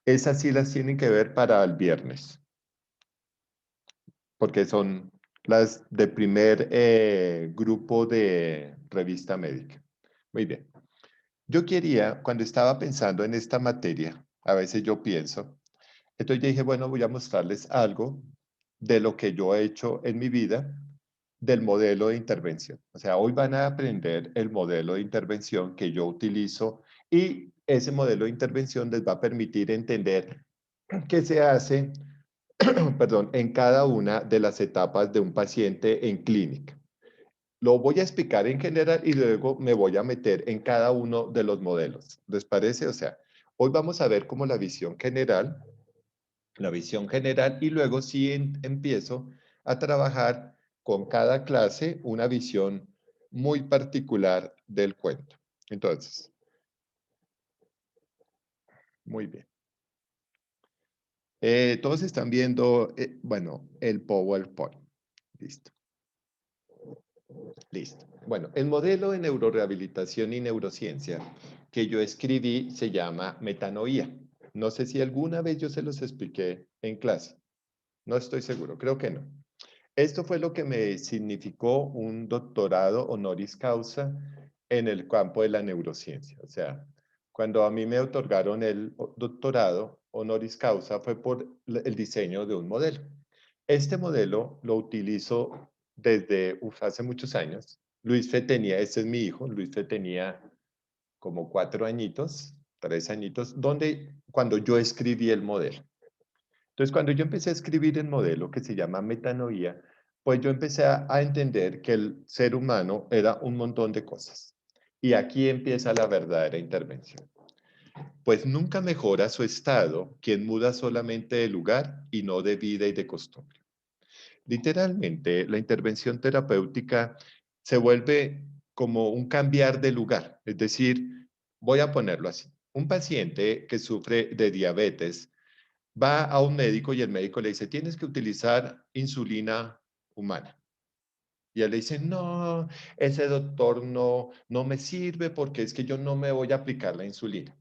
esas sí las tienen que ver para el viernes, porque son las de primer grupo de revista médica. Muy bien. Yo quería, cuando estaba pensando en esta materia, a veces yo pienso, entonces yo dije, bueno, voy a mostrarles algo de lo que yo he hecho en mi vida del modelo de intervención. O sea, hoy van a aprender el modelo de intervención que yo utilizo y ese modelo de intervención les va a permitir entender qué se hace, perdón, en cada una de las etapas de un paciente en clínica. Lo voy a explicar en general y luego me voy a meter en cada uno de los modelos. ¿Les parece? O sea, hoy vamos a ver como la visión general y luego sí empiezo a trabajar con cada clase una visión muy particular del cuento. Entonces, muy bien. Todos están viendo, bueno, el PowerPoint. Listo. Listo. Bueno, el modelo de neurorehabilitación y neurociencia que yo escribí se llama metanoía. No sé si alguna vez yo se los expliqué en clase. No estoy seguro, creo que no. Esto fue lo que me significó un doctorado honoris causa en el campo de la neurociencia. O sea, cuando a mí me otorgaron el doctorado honoris causa fue por el diseño de un modelo. Este modelo lo utilizo desde hace muchos años. Luis Fe tenía, este es mi hijo, Luis Fe tenía como 4 añitos, 3 añitos, cuando yo escribí el modelo. Entonces, cuando yo empecé a escribir el modelo que se llama metanoía, pues yo empecé a entender que el ser humano era un montón de cosas. Y aquí empieza la verdadera intervención. Pues nunca mejora su estado quien muda solamente de lugar y no de vida y de costumbre. Literalmente, la intervención terapéutica se vuelve como un cambiar de lugar. Es decir, voy a ponerlo así. un paciente que sufre de diabetes va a un médico y el médico le dice, tienes que utilizar insulina humana. Y él le dice, no, ese doctor no me sirve porque es que yo no me voy a aplicar la insulina.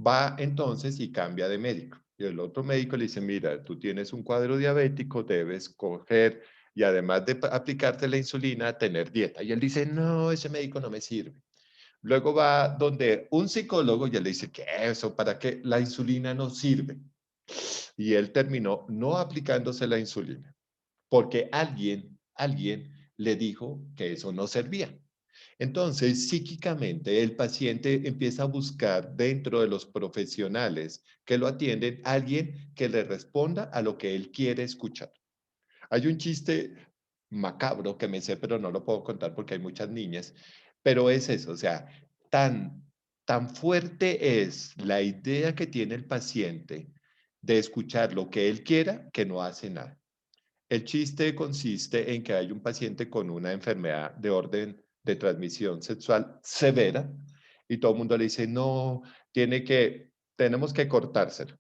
Va entonces y cambia de médico. Y el otro médico le dice, mira, tú tienes un cuadro diabético, debes coger y además de aplicarte la insulina, tener dieta. Y él dice, no, ese médico no me sirve. Luego va donde un psicólogo y él le dice, ¿qué es eso? ¿Para qué? La insulina no sirve. Y él terminó no aplicándose la insulina porque alguien le dijo que eso no servía. Entonces, psíquicamente, el paciente empieza a buscar dentro de los profesionales que lo atienden alguien que le responda a lo que él quiere escuchar. Hay un chiste macabro que me sé, pero no lo puedo contar porque hay muchas niñas, pero es eso, o sea, tan fuerte es la idea que tiene el paciente de escuchar lo que él quiera que no hace nada. El chiste consiste en que hay un paciente con una enfermedad de orden de transmisión sexual severa y todo el mundo le dice, no, tenemos que cortárselo.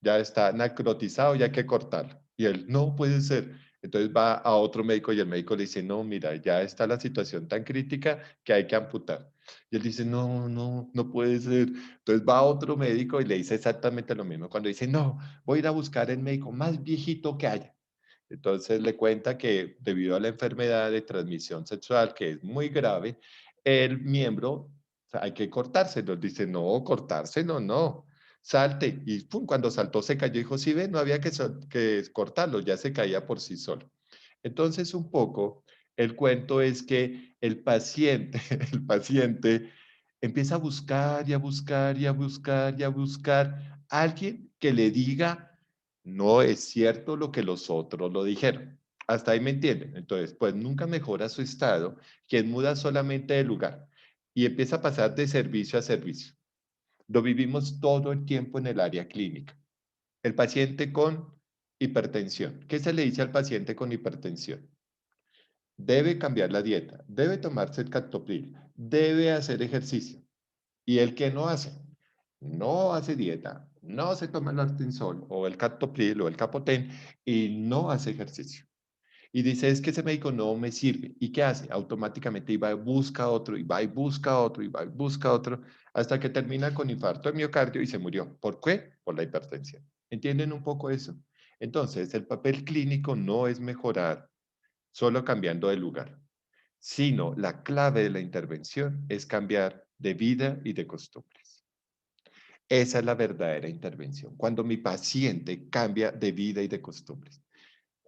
Ya está necrotizado, ya hay que cortarlo. Y él, no puede ser. Entonces va a otro médico y el médico le dice, no, mira, ya está la situación tan crítica que hay que amputar. Y él dice, no puede ser. Entonces va a otro médico y le dice exactamente lo mismo. Cuando dice, no, voy a ir a buscar el médico más viejito que haya. Entonces le cuenta que debido a la enfermedad de transmisión sexual, que es muy grave, el miembro, o sea, hay que cortárselo. Dice, no, cortárselo, no. Salte. Y pum, cuando saltó se cayó y dijo, sí, ve, no había que cortarlo, ya se caía por sí solo. Entonces, un poco, el cuento es que el paciente, el paciente empieza a buscar y a buscar y a buscar y a buscar a alguien que le diga, no es cierto lo que los otros lo dijeron. Hasta ahí me entienden. Entonces, pues nunca mejora su estado, quien muda solamente de lugar y empieza a pasar de servicio a servicio. Lo vivimos todo el tiempo en el área clínica. El paciente con hipertensión. ¿Qué se le dice al paciente con hipertensión? Debe cambiar la dieta, debe tomarse el captopril, debe hacer ejercicio. ¿Y el que no hace? No hace dieta, no se toma el Artensol o el captopril o el Capotén y no hace ejercicio. Y dice, es que ese médico no me sirve. ¿Y qué hace? Automáticamente va y busca otro, y va y busca otro, y va y busca otro, hasta que termina con infarto de miocardio y se murió. ¿Por qué? Por la hipertensión. ¿Entienden un poco eso? Entonces, el papel clínico no es mejorar solo cambiando de lugar, sino la clave de la intervención es cambiar de vida y de costumbres. Esa es la verdadera intervención, cuando mi paciente cambia de vida y de costumbres.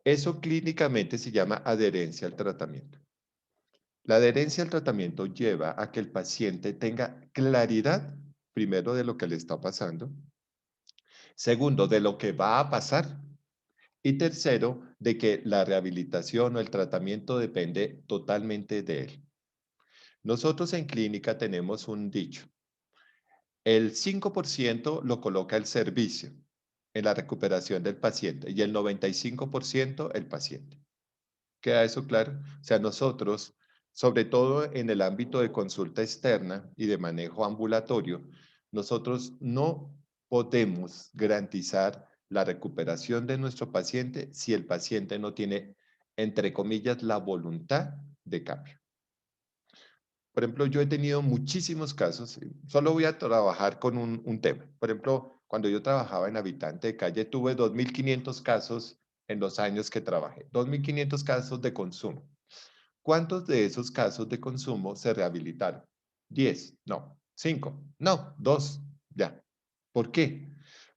Eso clínicamente se llama adherencia al tratamiento. La adherencia al tratamiento lleva a que el paciente tenga claridad, primero, de lo que le está pasando, segundo, de lo que va a pasar, y tercero, de que la rehabilitación o el tratamiento depende totalmente de él. Nosotros en clínica tenemos un dicho. El 5% lo coloca el servicio en la recuperación del paciente y el 95% el paciente. ¿Queda eso claro? O sea, nosotros, sobre todo en el ámbito de consulta externa y de manejo ambulatorio, nosotros no podemos garantizar la recuperación de nuestro paciente si el paciente no tiene, entre comillas, la voluntad de cambio. Por ejemplo, yo he tenido muchísimos casos, solo voy a trabajar con un tema. Por ejemplo, cuando yo trabajaba en Habitante de Calle, tuve 2.500 casos en los años que trabajé, 2.500 casos de consumo. ¿Cuántos de esos casos de consumo se rehabilitaron? 10, no. 5, no. 2, ya. ¿Por qué?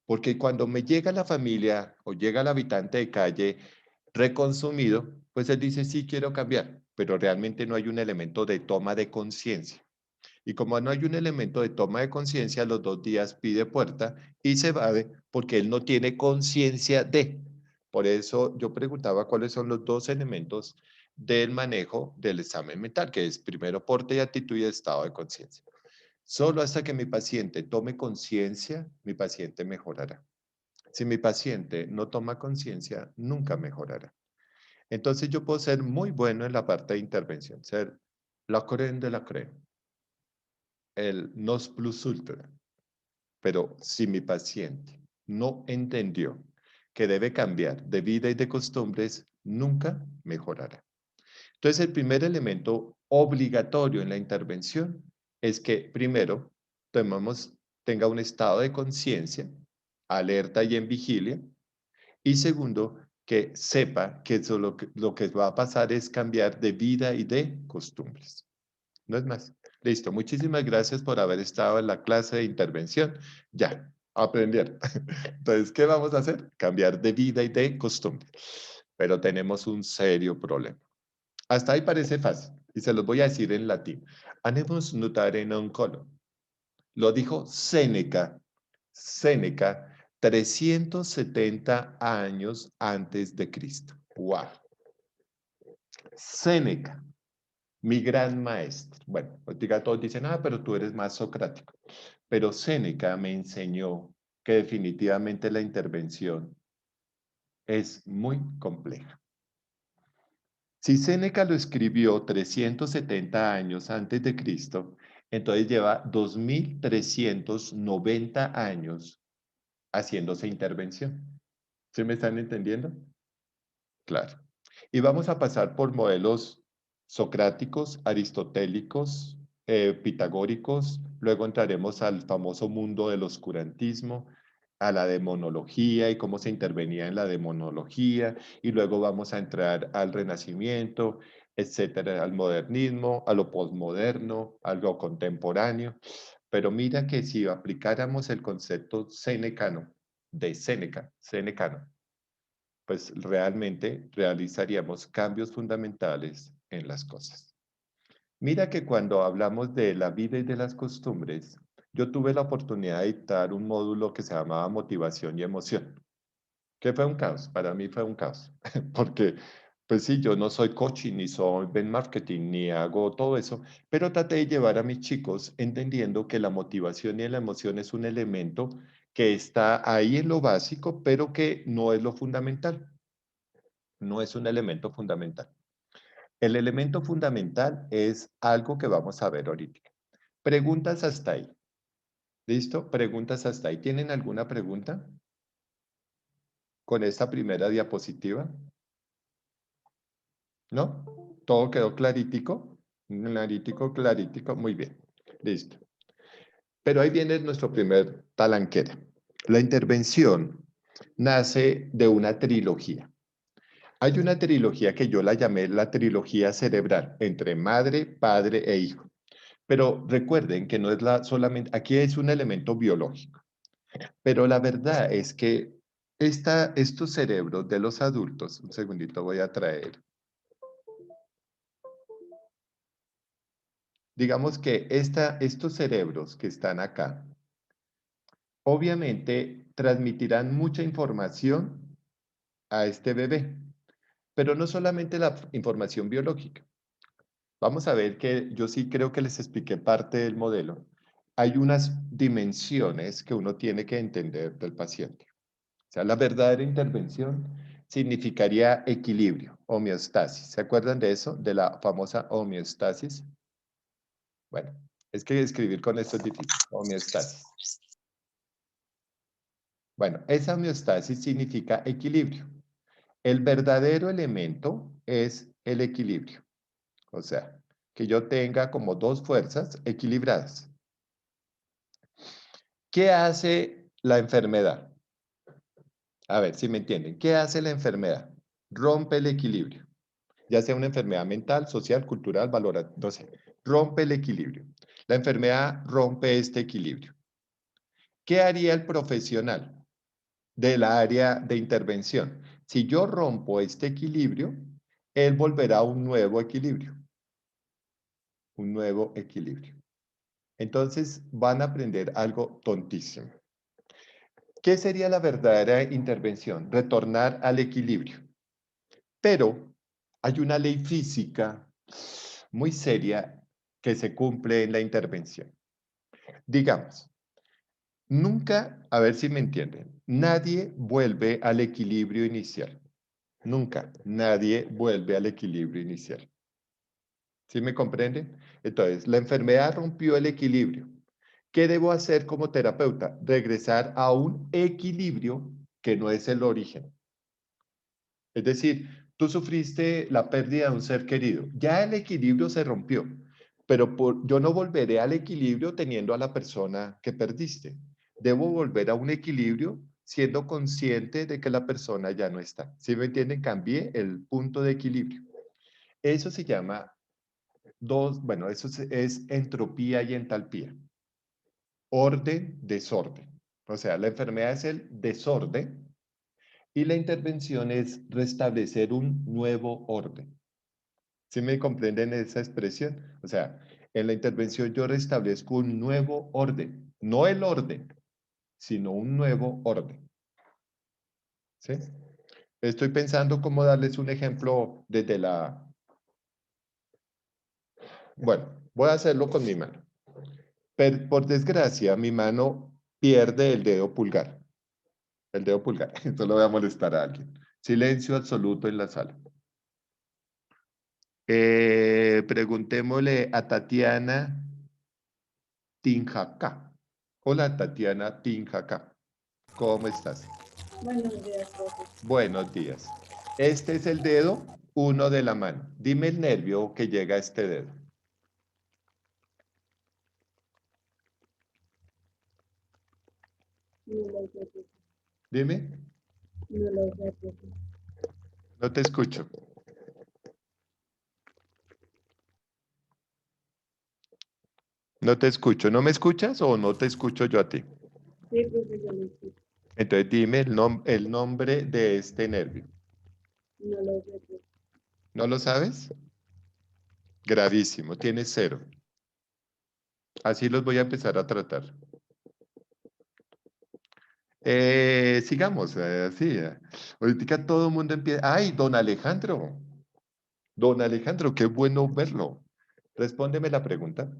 Porque cuando me llega la familia o llega el habitante de calle reconsumido, pues él dice, sí, quiero cambiar, pero realmente no hay un elemento de toma de conciencia. Y como no hay un elemento de toma de conciencia, a los 2 días pide puerta y se va porque él no tiene conciencia de. Por eso yo preguntaba cuáles son los 2 elementos del manejo del examen mental, que es primero porte y actitud y estado de conciencia. Solo hasta que mi paciente tome conciencia, mi paciente mejorará. Si mi paciente no toma conciencia, nunca mejorará. Entonces yo puedo ser muy bueno en la parte de intervención, ser la crème de la crème, el nos plus ultra. Pero si mi paciente no entendió que debe cambiar de vida y de costumbres, nunca mejorará. Entonces, el primer elemento obligatorio en la intervención es que, primero, tenga un estado de conciencia, alerta y en vigilia, y segundo, que sepa que lo que va a pasar es cambiar de vida y de costumbres. No es más. Listo. Muchísimas gracias por haber estado en la clase de intervención. Ya, aprendieron. Entonces, ¿qué vamos a hacer? Cambiar de vida y de costumbre. Pero tenemos un serio problema. Hasta ahí parece fácil. Y se los voy a decir en latín. Anemus nutare non colo. Lo dijo Séneca. Séneca, 370 años antes de Cristo. ¡Wow! Séneca. Mi gran maestro. Bueno, ahorita todos dicen, pero tú eres más socrático. Pero Séneca me enseñó que definitivamente la intervención es muy compleja. Si Séneca lo escribió 370 años antes de Cristo, entonces lleva 2390 años haciéndose intervención. ¿Sí me están entendiendo? Claro. Y vamos a pasar por modelos socráticos, aristotélicos, pitagóricos, luego entraremos al famoso mundo del oscurantismo, a la demonología y cómo se intervenía en la demonología, y luego vamos a entrar al renacimiento, etcétera, al modernismo, a lo posmoderno, a lo contemporáneo. Pero mira que si aplicáramos el concepto senecano, de Séneca, senecano, pues realmente realizaríamos cambios fundamentales en las cosas. Mira que cuando hablamos de la vida y de las costumbres, yo tuve la oportunidad de dictar un módulo que se llamaba motivación y emoción, que fue un caos, para mí fue un caos, porque pues sí, yo no soy coaching, ni soy ben marketing, ni hago todo eso, pero traté de llevar a mis chicos entendiendo que la motivación y la emoción es un elemento que está ahí en lo básico, pero que no es lo fundamental. No es un elemento fundamental. El elemento fundamental es algo que vamos a ver ahorita. Preguntas hasta ahí. ¿Listo? Preguntas hasta ahí. ¿Tienen alguna pregunta con esta primera diapositiva? ¿No? ¿Todo quedó clarítico? Clarítico, clarítico. Muy bien. Listo. Pero ahí viene nuestro primer talanquera. La intervención nace de una trilogía. Hay una trilogía que yo la llamé la trilogía cerebral, entre madre, padre e hijo. Pero recuerden que no es solamente, aquí es un elemento biológico. Pero la verdad es que estos cerebros de los adultos, un segundito voy a traer. Digamos que estos cerebros que están acá, obviamente transmitirán mucha información a este bebé, pero no solamente la información biológica. Vamos a ver que yo sí creo que les expliqué parte del modelo. Hay unas dimensiones que uno tiene que entender del paciente. O sea, la verdadera intervención significaría equilibrio, homeostasis. ¿Se acuerdan de eso? De la famosa homeostasis. Bueno, es que escribir con esto es difícil. Homeostasis. Bueno, esa homeostasis significa equilibrio. El verdadero elemento es el equilibrio. O sea, que yo tenga como dos fuerzas equilibradas. ¿Qué hace la enfermedad? A ver si me entienden. ¿Qué hace la enfermedad? Rompe el equilibrio. Ya sea una enfermedad mental, social, cultural, valorada, no sé. Rompe el equilibrio. La enfermedad rompe este equilibrio. ¿Qué haría el profesional del área de intervención? Si yo rompo este equilibrio, él volverá a un nuevo equilibrio. Un nuevo equilibrio. Entonces van a aprender algo tontísimo. ¿Qué sería la verdadera intervención? Retornar al equilibrio. Pero hay una ley física muy seria que se cumple en la intervención. Digamos, nunca, a ver si me entienden, nadie vuelve al equilibrio inicial. Nunca, nadie vuelve al equilibrio inicial. ¿Sí me comprenden? Entonces, la enfermedad rompió el equilibrio. ¿Qué debo hacer como terapeuta? Regresar a un equilibrio que no es el origen. Es decir, tú sufriste la pérdida de un ser querido. Ya el equilibrio se rompió, pero yo no volveré al equilibrio teniendo a la persona que perdiste. Debo volver a un equilibrio siendo consciente de que la persona ya no está. ¿Sí me entienden? Cambié el punto de equilibrio. Eso se llama bueno, eso es entropía y entalpía. Orden, desorden. O sea, la enfermedad es el desorden y la intervención es restablecer un nuevo orden. ¿Sí me comprenden esa expresión? O sea, en la intervención yo restablezco un nuevo orden, no el orden, sino un nuevo orden. ¿Sí? Estoy pensando cómo darles un ejemplo desde la... Bueno, voy a hacerlo con mi mano. Pero, por desgracia, mi mano pierde el dedo pulgar. El dedo pulgar. Esto lo voy a molestar a alguien. Silencio absoluto en la sala. Preguntémosle a Tatiana Tinjaca. Hola, Tatiana Tinjaca. ¿Cómo estás? Buenos días, profe. Buenos días. Este es el dedo 1 de la mano. Dime el nervio que llega a este dedo. No lo sé, profe. Dime. No lo sé, profe. No te escucho. No te escucho. ¿No me escuchas o no te escucho yo a ti? Sí, profe, yo lo sé. Entonces dime el nombre de este nervio. No lo sé, profe. ¿No lo sabes? Gravísimo. Tienes 0. Así los voy a empezar a tratar. Sigamos, así. Ahorita todo el mundo empieza. ¡Ay, don Alejandro! Don Alejandro, qué bueno verlo. Respóndeme la pregunta.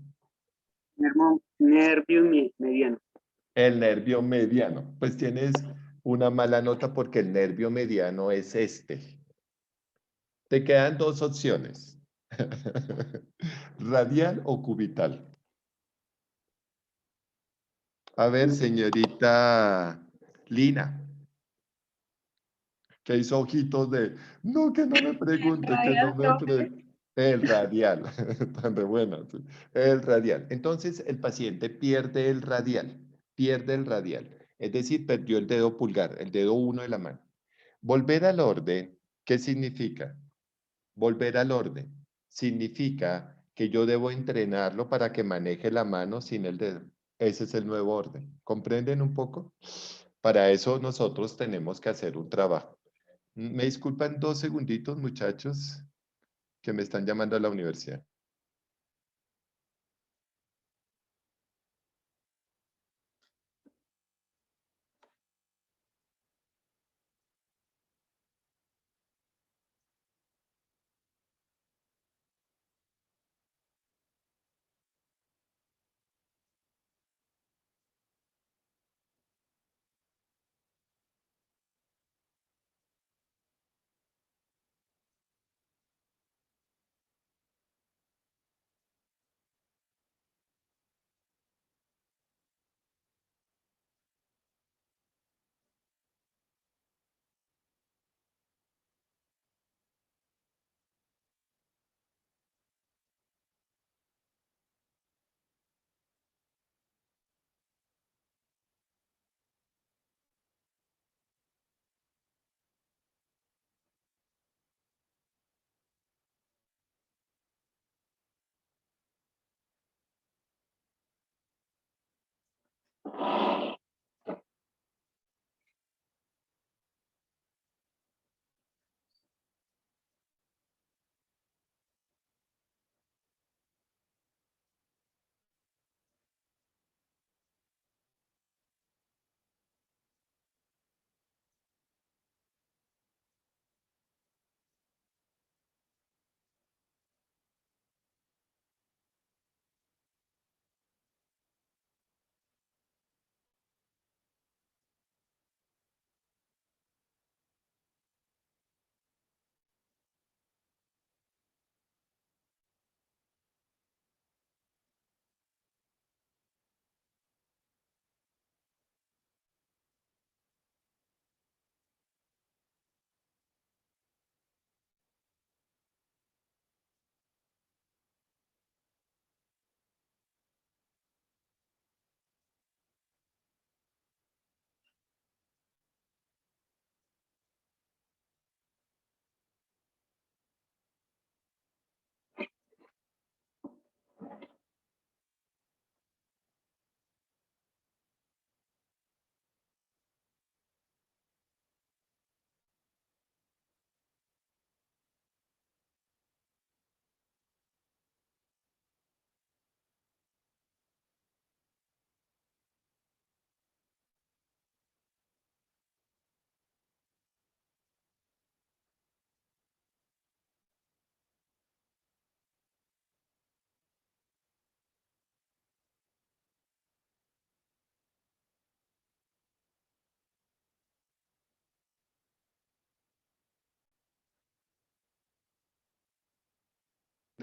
Nervio mediano. El nervio mediano. Pues tienes una mala nota porque el nervio mediano es este. Te quedan 2 opciones. Radial o cubital. A ver, señorita Lina, que hizo ojitos de, no, que no me pregunte, que no Radial, me profe. pregunte. El radial, tan de buena. Sí. El radial. Entonces, el paciente pierde el radial, pierde el radial. Es decir, perdió el dedo pulgar, el dedo 1 de la mano. Volver al orden, ¿qué significa? Volver al orden significa que yo debo entrenarlo para que maneje la mano sin el dedo. Ese es el nuevo orden. ¿Comprenden un poco? Para eso nosotros tenemos que hacer un trabajo. Me disculpan 2 segunditos, muchachos, que me están llamando a la universidad.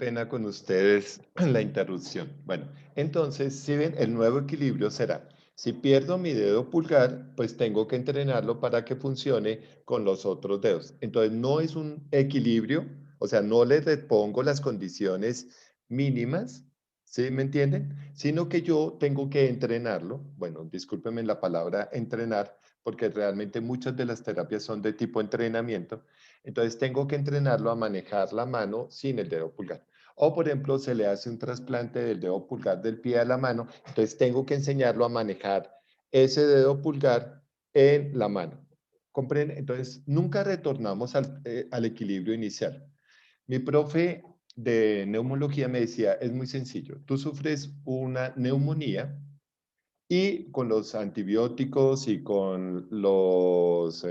Pena con ustedes la interrupción. Bueno, entonces, si ven, el nuevo equilibrio será, si pierdo mi dedo pulgar, pues tengo que entrenarlo para que funcione con los otros dedos. Entonces, no es un equilibrio, o sea, no le repongo las condiciones mínimas, ¿sí me entienden? Sino que yo tengo que entrenarlo. Bueno, discúlpenme la palabra entrenar, porque realmente muchas de las terapias son de tipo entrenamiento. Entonces, tengo que entrenarlo a manejar la mano sin el dedo pulgar. O, por ejemplo, se le hace un trasplante del dedo pulgar del pie a la mano, entonces tengo que enseñarlo a manejar ese dedo pulgar en la mano. ¿Comprenden? Entonces, nunca retornamos al equilibrio inicial. Mi profe de neumología me decía, es muy sencillo, tú sufres una neumonía y con los antibióticos y con los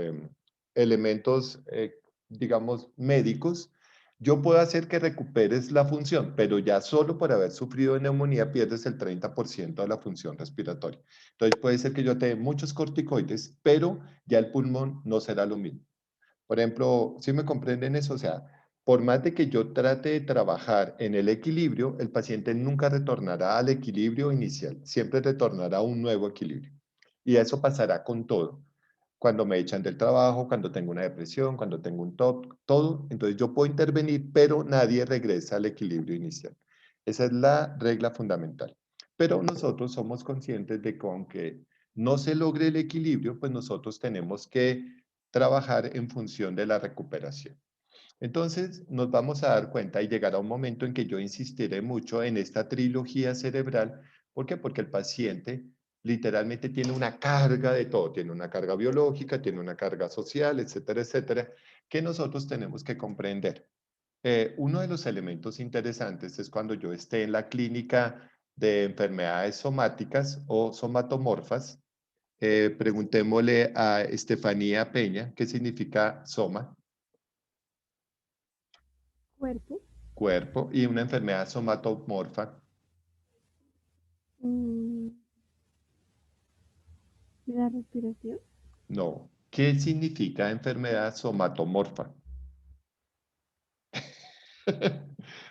elementos, digamos, médicos, yo puedo hacer que recuperes la función, pero ya solo por haber sufrido de neumonía pierdes el 30% de la función respiratoria. Entonces puede ser que yo te dé muchos corticoides, pero ya el pulmón no será lo mismo. Por ejemplo, ¿sí me comprenden eso? O sea, por más de que yo trate de trabajar en el equilibrio, el paciente nunca retornará al equilibrio inicial, siempre retornará a un nuevo equilibrio. Y eso pasará con todo. Cuando me echan del trabajo, cuando tengo una depresión, cuando tengo un TOC, todo. Entonces yo puedo intervenir, pero nadie regresa al equilibrio inicial. Esa es la regla fundamental. Pero nosotros somos conscientes de que aunque no se logre el equilibrio, pues nosotros tenemos que trabajar en función de la recuperación. Entonces, nos vamos a dar cuenta y llegará un momento en que yo insistiré mucho en esta trilogía cerebral. ¿Por qué? Porque el paciente literalmente tiene una carga de todo. Tiene una carga biológica, tiene una carga social, etcétera, etcétera, que nosotros tenemos que comprender. Uno de los elementos interesantes es cuando yo esté en la clínica de enfermedades somáticas o somatomorfas. Preguntémosle a Estefanía Peña, ¿qué significa soma? Cuerpo. Cuerpo. Y una enfermedad somatomorfa. La respiración. No. ¿Qué significa enfermedad somatomorfa?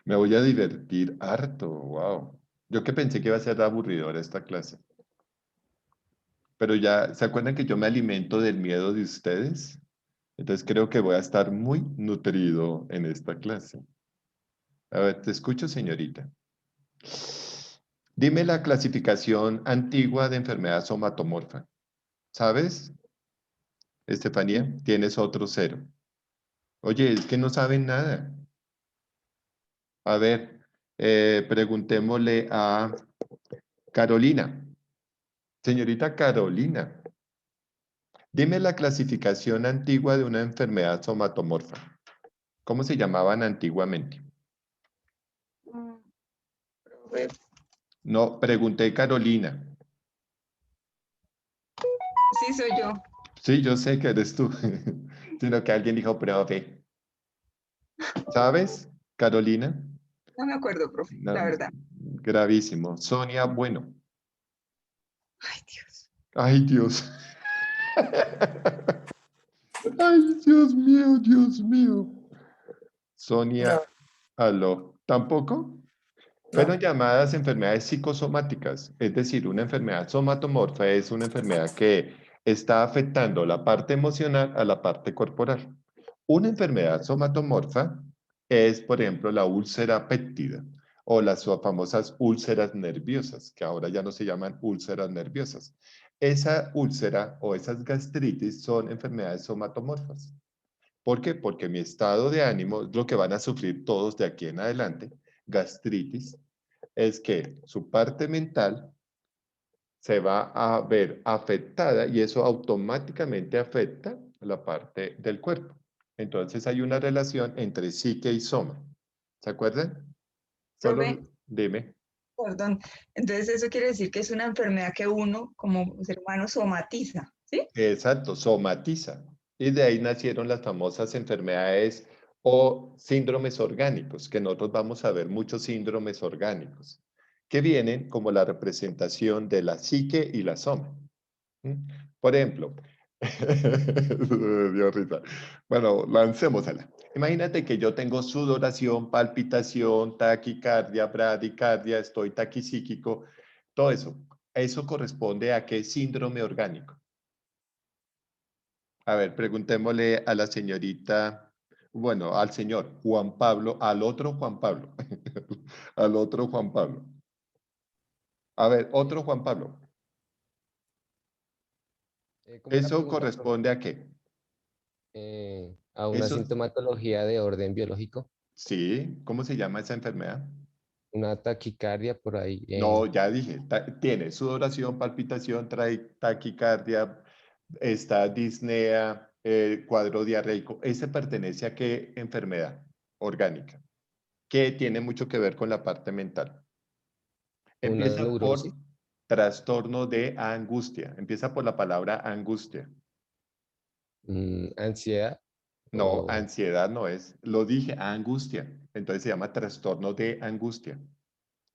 Me voy a divertir harto, wow. Yo que pensé que iba a ser aburridora esta clase. Pero ya, ¿se acuerdan que yo me alimento del miedo de ustedes? Entonces creo que voy a estar muy nutrido en esta clase. A ver, te escucho, señorita. Dime la clasificación antigua de enfermedad somatomorfa. ¿Sabes, Estefanía? Tienes otro 0. Oye, es que no saben nada. A ver, preguntémosle a Carolina. Señorita Carolina, dime la clasificación antigua de una enfermedad somatomorfa. ¿Cómo se llamaban antiguamente? Profe, No, pregunté Carolina. sí, soy yo. Sí, yo sé que eres tú, sino que alguien dijo profe. ¿Sabes, Carolina? No me acuerdo, profe, No, la verdad. gravísimo. Sonia, bueno. Ay, Dios. Ay, Dios. Ay, Dios mío, Dios mío. Sonia, No, aló. ¿Tampoco? Fueron no. llamadas enfermedades psicosomáticas, es decir, una enfermedad somatomorfa es una enfermedad que está afectando la parte emocional a la parte corporal. Una enfermedad somatomorfa es, por ejemplo, la úlcera péptida o las famosas úlceras nerviosas, que ahora ya no se llaman úlceras nerviosas. Esa úlcera o esas gastritis son enfermedades somatomorfas. ¿Por qué? Porque mi estado de ánimo es lo que van a sufrir todos de aquí en adelante. Gastritis es que su parte mental se va a ver afectada y eso automáticamente afecta la parte del cuerpo. Entonces hay una relación entre psique y soma. ¿Se acuerdan? Profe, Solo dime. perdón. Entonces eso quiere decir que es una enfermedad que uno como ser humano somatiza, ¿sí? Exacto, somatiza. Y de ahí nacieron las famosas enfermedades o síndromes orgánicos, que nosotros vamos a ver muchos síndromes orgánicos, que vienen como la representación de la psique y la soma. ¿Mm? Por ejemplo, Me dio risa. Bueno, lancémosela. Imagínate que yo tengo sudoración, palpitación, taquicardia, bradicardia, estoy taquipsíquico, todo eso. ¿Eso corresponde a qué síndrome orgánico? A ver, preguntémosle a la señorita, bueno, al señor Juan Pablo, al otro Juan Pablo, al otro Juan Pablo. A ver, otro Juan Pablo. ¿Cómo es la ¿Eso pregunta, profe? corresponde a qué? A una Eso, sintomatología de orden biológico, sí, ¿cómo se llama esa enfermedad? una taquicardia por ahí. No, ya dije, tiene sudoración, palpitación, taquicardia, está disnea, cuadro diarreico. ¿Ese pertenece a qué enfermedad orgánica? Que tiene mucho que ver con la parte mental. Una Empieza por neurosis. trastorno de angustia. Empieza por la palabra angustia. Ansiedad No, o ansiedad no es. Lo dije, angustia. Entonces se llama trastorno de angustia.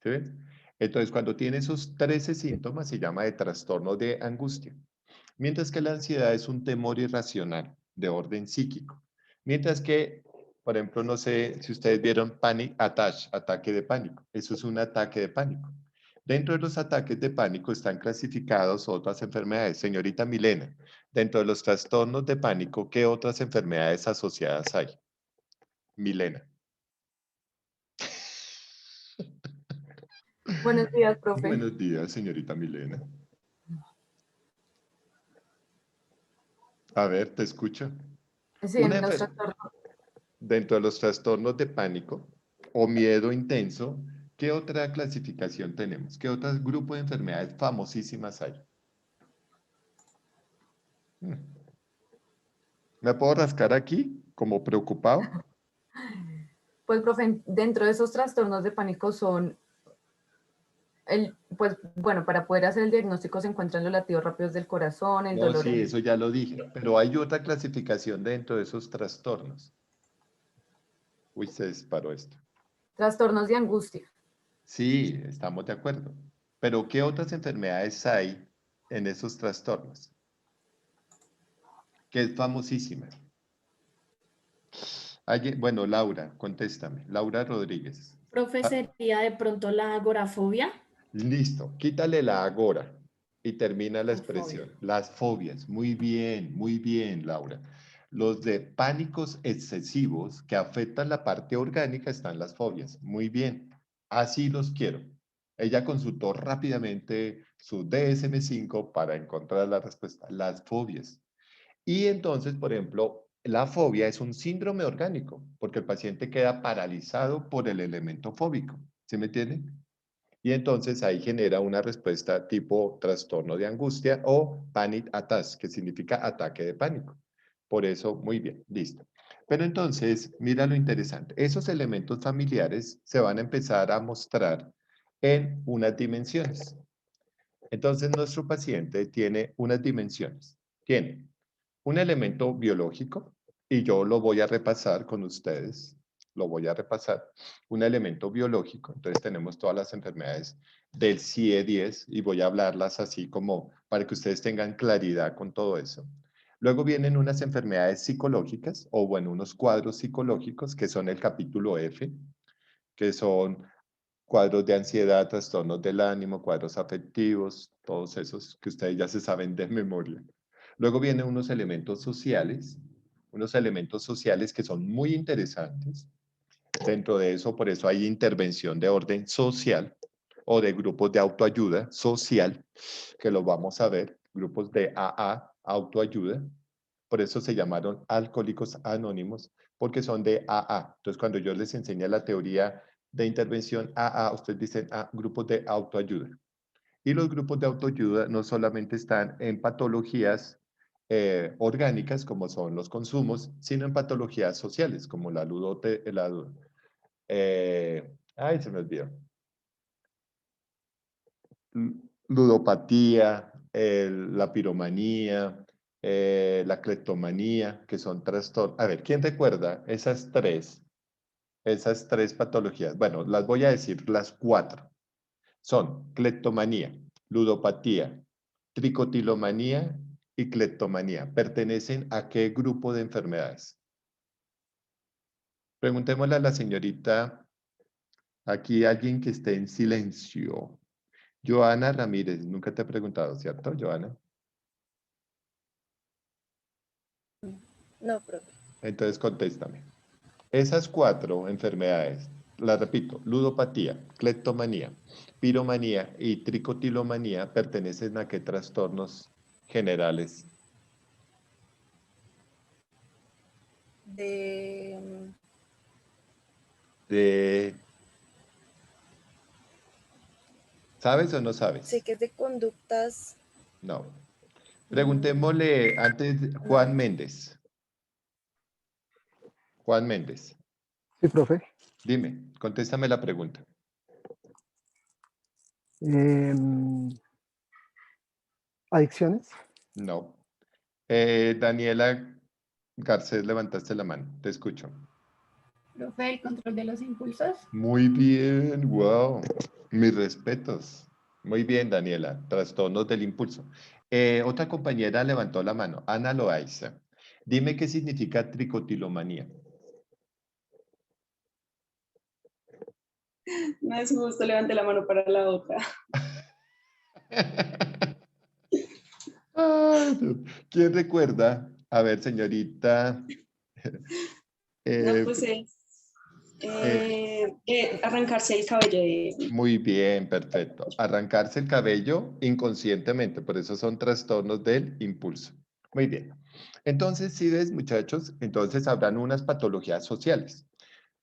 ¿Sí ves? Entonces, cuando tiene esos 13 síntomas, se llama de trastorno de angustia. Mientras que la ansiedad es un temor irracional de orden psíquico. Mientras que, por ejemplo, no sé si ustedes vieron panic attack, ataque de pánico. Eso es un ataque de pánico. Dentro de los ataques de pánico están clasificados otras enfermedades. Señorita Milena, dentro de los trastornos de pánico, ¿qué otras enfermedades asociadas hay? Milena. Buenos días, profe. Buenos días, señorita Milena. A ver, te escucho. Sí, Una en los enfer- trastornos. Dentro de los trastornos de pánico o miedo intenso, ¿qué otra clasificación tenemos? ¿Qué otro grupo de enfermedades famosísimas hay? ¿Me puedo rascar aquí como preocupado? Pues, profe, dentro de esos trastornos de pánico son, pues, bueno, para poder hacer el diagnóstico se encuentran los latidos rápidos del corazón, el No, dolor sí, en eso ya lo dije, pero hay otra clasificación dentro de esos trastornos. Uy, se disparó esto. trastornos de angustia. Sí, estamos de acuerdo. Pero ¿qué otras enfermedades hay en esos trastornos? Que es famosísima. Bueno, Laura, contéstame. Laura Rodríguez. Profe, Ah, ¿sería de pronto la agorafobia? listo, quítale la agora y termina la La fobia. expresión. Las fobias. Muy bien, Laura. Los de pánicos excesivos que afectan la parte orgánica están las fobias. Muy bien. Así los quiero. Ella consultó rápidamente su DSM-5 para encontrar la respuesta. Las fobias. Y entonces, por ejemplo, la fobia es un síndrome orgánico, porque el paciente queda paralizado por el elemento fóbico. ¿Sí me entienden? Y entonces ahí genera una respuesta tipo trastorno de angustia o panic attack, que significa ataque de pánico. Por eso, muy bien, listo. Pero entonces, mira lo interesante. Esos elementos familiares se van a empezar a mostrar en unas dimensiones. Entonces, nuestro paciente tiene unas dimensiones. Tiene un elemento biológico, y yo lo voy a repasar con ustedes, lo voy a repasar, un elemento biológico, entonces tenemos todas las enfermedades del CIE-10 y voy a hablarlas así como para que ustedes tengan claridad con todo eso. Luego vienen unas enfermedades psicológicas, o bueno, unos cuadros psicológicos, que son el capítulo F, que son cuadros de ansiedad, trastornos del ánimo, cuadros afectivos, todos esos que ustedes ya se saben de memoria. Luego vienen unos elementos sociales que son muy interesantes. Dentro de eso, por eso hay intervención de orden social o de grupos de autoayuda social, que lo vamos a ver, grupos de AA, autoayuda. Por eso se llamaron alcohólicos anónimos, porque son de AA. Entonces, cuando yo les enseñé la teoría de intervención AA, ustedes dicen grupos de autoayuda. Y los grupos de autoayuda no solamente están en patologías orgánicas, como son los consumos, sino en patologías sociales, como la se me olvidó. Ludopatía, la piromanía, la cleptomanía, que son trastornos. A ver, ¿quién recuerda esas tres patologías? Bueno, las voy a decir las 4. Son cleptomanía, ludopatía, tricotilomanía y cleptomanía pertenecen a qué grupo de enfermedades? Preguntémosle a la señorita, aquí alguien que esté en silencio. Joana Ramírez, nunca te he preguntado, ¿cierto, Joana? No, profe. Entonces contéstame. Esas 4 enfermedades, las repito, ludopatía, cleptomanía, piromanía y tricotilomanía, ¿pertenecen a qué trastornos generales? ¿Sabes o no sabes? Sé que es de conductas. No. Preguntémosle antes Juan Méndez. Juan Méndez. Sí, profe. Dime, contéstame la pregunta. ¿Adicciones? No. Daniela Garcés, levantaste la mano. Te escucho. Profe, el control de los impulsos. Muy bien, wow. Mis respetos. Muy bien, Daniela. Trastornos del impulso. Otra compañera levantó la mano. Ana Loaiza. Dime qué significa tricotilomanía. No es justo, levante la mano para la otra. Ay, Dios. ¿Quién recuerda? A ver, señorita. No, pues es arrancarse el cabello. Muy bien, perfecto. Arrancarse el cabello inconscientemente, por eso son trastornos del impulso. Muy bien. Entonces, si ves, muchachos, entonces habrán unas patologías sociales.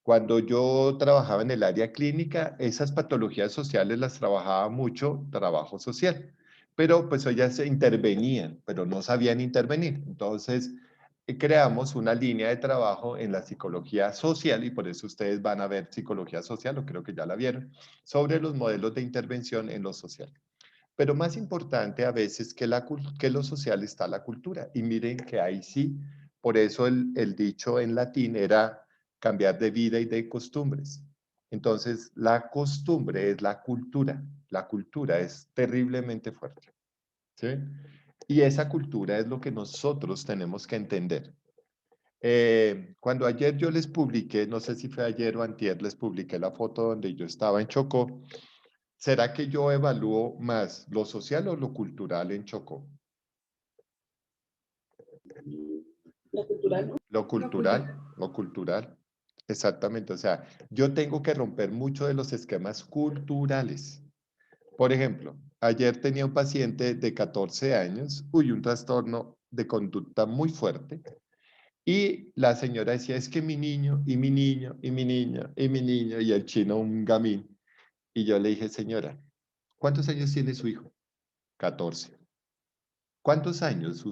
Cuando yo trabajaba en el área clínica, esas patologías sociales las trabajaba mucho trabajo social, pero pues ellas se intervenían, pero no sabían intervenir. Entonces, creamos una línea de trabajo en la psicología social y por eso ustedes van a ver psicología social, o creo que ya la vieron, sobre los modelos de intervención en lo social. Pero más importante a veces que lo social está la cultura. Y miren que ahí sí, por eso el dicho en latín era cambiar de vida y de costumbres. Entonces, la costumbre es la cultura. La cultura es terriblemente fuerte. ¿Sí? Y esa cultura es lo que nosotros tenemos que entender. Cuando ayer yo les publiqué, no sé si fue ayer o antier, les publiqué la foto donde yo estaba en Chocó. ¿Será que yo evalúo más lo social o lo cultural en Chocó? Lo cultural, ¿no? Lo cultural. Exactamente, o sea, yo tengo que romper mucho de los esquemas culturales. Por ejemplo, ayer tenía un paciente de 14 años, un trastorno de conducta muy fuerte, y la señora decía, es que mi niño, y mi niño, y mi niño, y mi niño, y el chino un gamín. Y yo le dije, señora, ¿cuántos años tiene su hijo? 14. ¿Cuántos años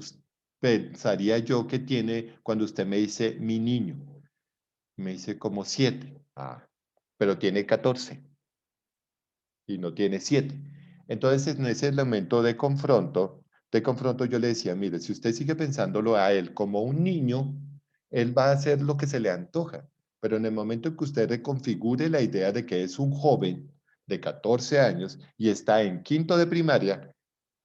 pensaría yo que tiene cuando usted me dice mi niño? Me dice como 7. Ah, pero tiene 14 y no tiene 7. Entonces, en ese elemento de confronto yo le decía, mire, si usted sigue pensándolo a él como un niño, él va a hacer lo que se le antoja. Pero en el momento en que usted reconfigure la idea de que es un joven de 14 años y está en quinto de primaria,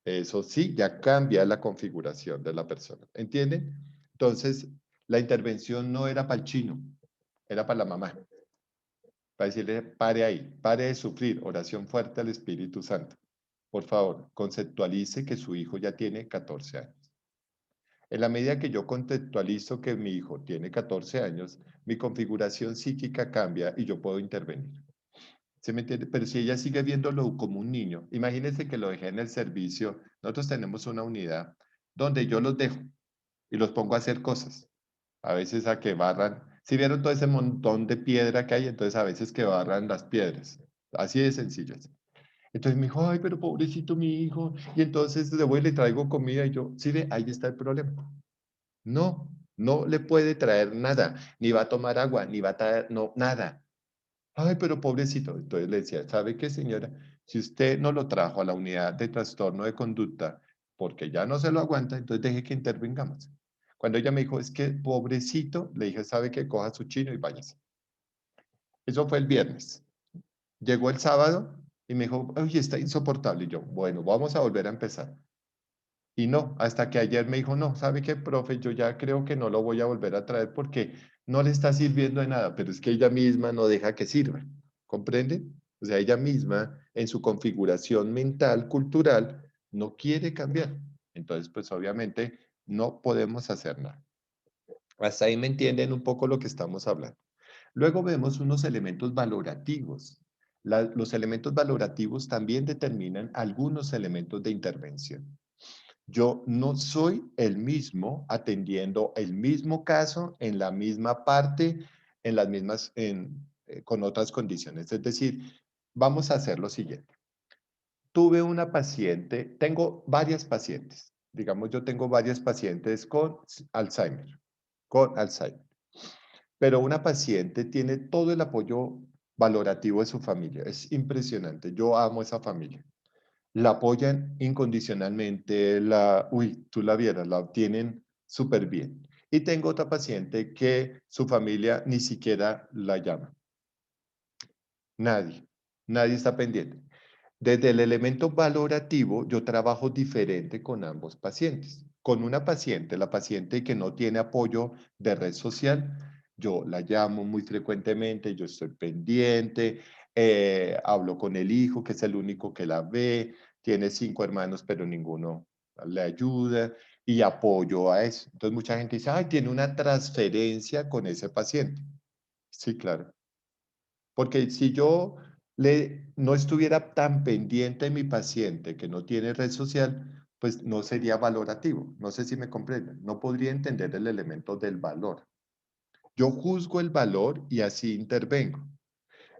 eso sí, ya cambia la configuración de la persona. ¿Entienden? Entonces, la intervención no era para el chino, era para la mamá. Para decirle, pare ahí, pare de sufrir, oración fuerte al Espíritu Santo. Por favor, conceptualice que su hijo ya tiene 14 años. En la medida que yo conceptualizo que mi hijo tiene 14 años, mi configuración psíquica cambia y yo puedo intervenir. ¿Se me entiende? Pero si ella sigue viéndolo como un niño, imagínense que lo dejé en el servicio. Nosotros tenemos una unidad donde yo los dejo y los pongo a hacer cosas. A veces a que barran. Si vieron todo ese montón de piedra que hay, entonces a veces que barran las piedras. Así de sencillas. Entonces me dijo, ay, pero pobrecito mi hijo. Y entonces le voy y le traigo comida y yo, sí ve, ahí está el problema. No, no le puede traer nada. Ni va a tomar agua, ni va a traer, no, nada. Ay, pero pobrecito. Entonces le decía, ¿sabe qué, señora? Si usted no lo trajo a la unidad de trastorno de conducta porque ya no se lo aguanta, entonces deje que intervengamos. Cuando ella me dijo, es que pobrecito, le dije, ¿sabe qué? Coja su chino y váyase. Eso fue el viernes. Llegó el sábado y me dijo, oye, está insoportable. Y yo, bueno, vamos a volver a empezar. Y no, hasta que ayer me dijo, no, ¿sabe qué, profe? Yo ya creo que no lo voy a volver a traer porque no le está sirviendo de nada, pero es que ella misma no deja que sirva, ¿comprende? O sea, ella misma en su configuración mental, cultural, no quiere cambiar. Entonces, pues obviamente no podemos hacer nada. Hasta ahí me entienden un poco lo que estamos hablando. Luego vemos unos elementos valorativos. Los elementos valorativos también determinan algunos elementos de intervención. Yo no soy el mismo atendiendo el mismo caso en la misma parte, en las mismas, con otras condiciones. Es decir, vamos a hacer lo siguiente. Tuve una paciente, tengo varias pacientes. Digamos, yo tengo varias pacientes con Alzheimer. Pero una paciente tiene todo el apoyo valorativo de su familia. Es impresionante. Yo amo esa familia. La apoyan incondicionalmente, tú la vieras, la tienen súper bien. Y tengo otra paciente que su familia ni siquiera la llama. Nadie está pendiente. Desde el elemento valorativo, yo trabajo diferente con ambos pacientes. Con una paciente, la paciente que no tiene apoyo de red social, yo la llamo muy frecuentemente, yo estoy pendiente, hablo con el hijo, que es el único que la ve, tiene 5 hermanos, pero ninguno le ayuda y apoyo a eso. Entonces mucha gente dice, ay, tiene una transferencia con ese paciente. Sí, claro. Porque si yo no estuviera tan pendiente de mi paciente que no tiene red social, pues no sería valorativo. No sé si me comprenden. No podría entender el elemento del valor. Yo juzgo el valor y así intervengo.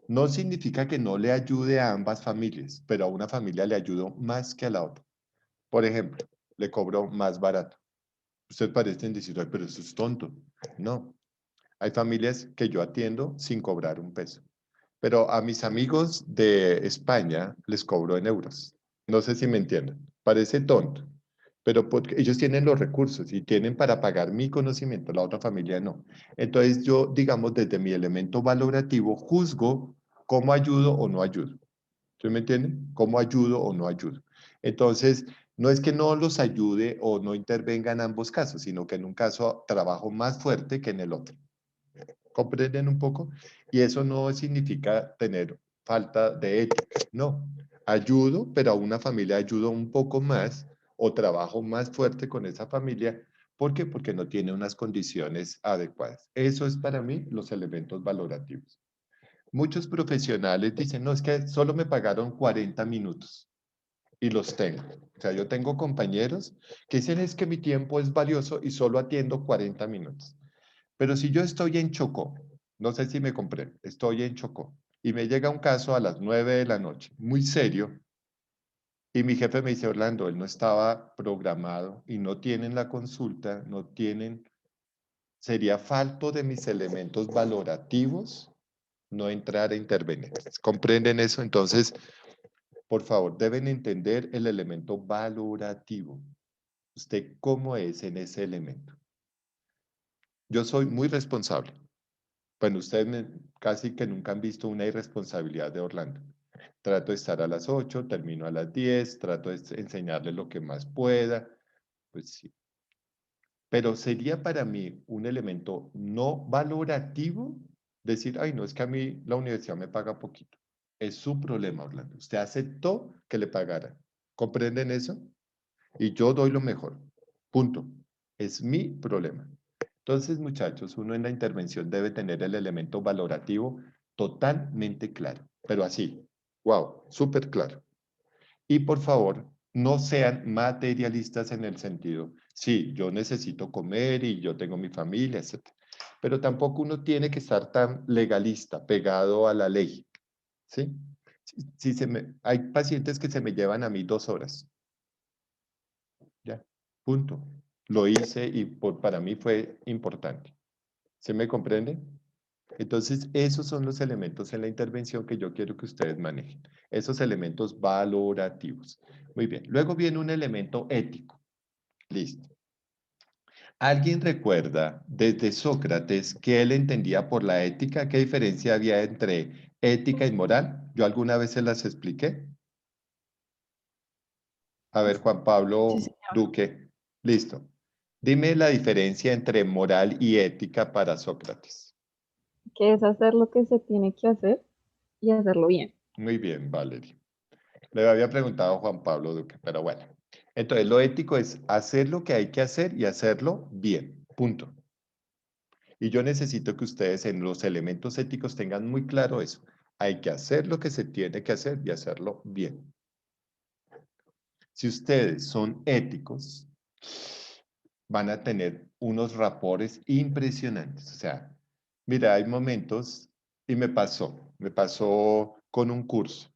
No significa que no le ayude a ambas familias, pero a una familia le ayudo más que a la otra. Por ejemplo, le cobro más barato. Ustedes parecen decir, ay, pero eso es tonto. No. Hay familias que yo atiendo sin cobrar un peso. Pero a mis amigos de España les cobro en euros. No sé si me entienden. Parece tonto, pero porque ellos tienen los recursos y tienen para pagar mi conocimiento, la otra familia no. Entonces yo, digamos, desde mi elemento valorativo, juzgo cómo ayudo o no ayudo. ¿Sí me entienden? ¿Cómo ayudo o no ayudo? Entonces, no es que no los ayude o no intervenga en ambos casos, sino que en un caso trabajo más fuerte que en el otro. ¿Comprenden un poco? Y eso no significa tener falta de ética, no. Ayudo, pero a una familia ayudo un poco más o trabajo más fuerte con esa familia. ¿Por qué? Porque no tiene unas condiciones adecuadas. Eso es para mí los elementos valorativos. Muchos profesionales dicen, no, es que solo me pagaron 40 minutos y los tengo. O sea, yo tengo compañeros que dicen es que mi tiempo es valioso y solo atiendo 40 minutos. Pero si yo estoy en Chocó, no sé si me comprenden, estoy en Chocó y me llega un caso a las 9 de la noche, muy serio, y mi jefe me dice, Orlando, él no estaba programado y no tienen la consulta, no tienen, sería falto de mis elementos valorativos no entrar a intervenir. ¿Comprenden eso? Entonces, por favor, deben entender el elemento valorativo. ¿Usted cómo es en ese elemento? Yo soy muy responsable. Bueno, ustedes casi que nunca han visto una irresponsabilidad de Orlando. Trato de estar a las 8, termino a las 10, trato de enseñarle lo que más pueda. Pues sí. Pero sería para mí un elemento no valorativo decir, ay, no, es que a mí la universidad me paga poquito. Es su problema, Orlando. Usted aceptó que le pagara. ¿Comprenden eso? Y yo doy lo mejor. Punto. Es mi problema. Entonces, muchachos, uno en la intervención debe tener el elemento valorativo totalmente claro, pero así, wow, súper claro. Y por favor, no sean materialistas en el sentido, sí, yo necesito comer y yo tengo mi familia, etc. Pero tampoco uno tiene que estar tan legalista, pegado a la ley, ¿sí? Hay pacientes que se me llevan a mí 2 horas. Ya, punto. Lo hice y para mí fue importante. ¿Se me comprende? Entonces, esos son los elementos en la intervención que yo quiero que ustedes manejen. Esos elementos valorativos. Muy bien. Luego viene un elemento ético. Listo. ¿Alguien recuerda desde Sócrates qué él entendía por la ética? ¿Qué diferencia había entre ética y moral? Yo alguna vez se las expliqué. A ver, Juan Pablo Sí, señor. Duque. Listo. Dime la diferencia entre moral y ética para Sócrates. Que es hacer lo que se tiene que hacer y hacerlo bien. Muy bien, Valerie. Le había preguntado a Juan Pablo Duque, pero bueno. Entonces, lo ético es hacer lo que hay que hacer y hacerlo bien. Punto. Y yo necesito que ustedes en los elementos éticos tengan muy claro eso. Hay que hacer lo que se tiene que hacer y hacerlo bien. Si ustedes son éticos, van a tener unos rapores impresionantes. O sea, mira, hay momentos, y me pasó con un curso.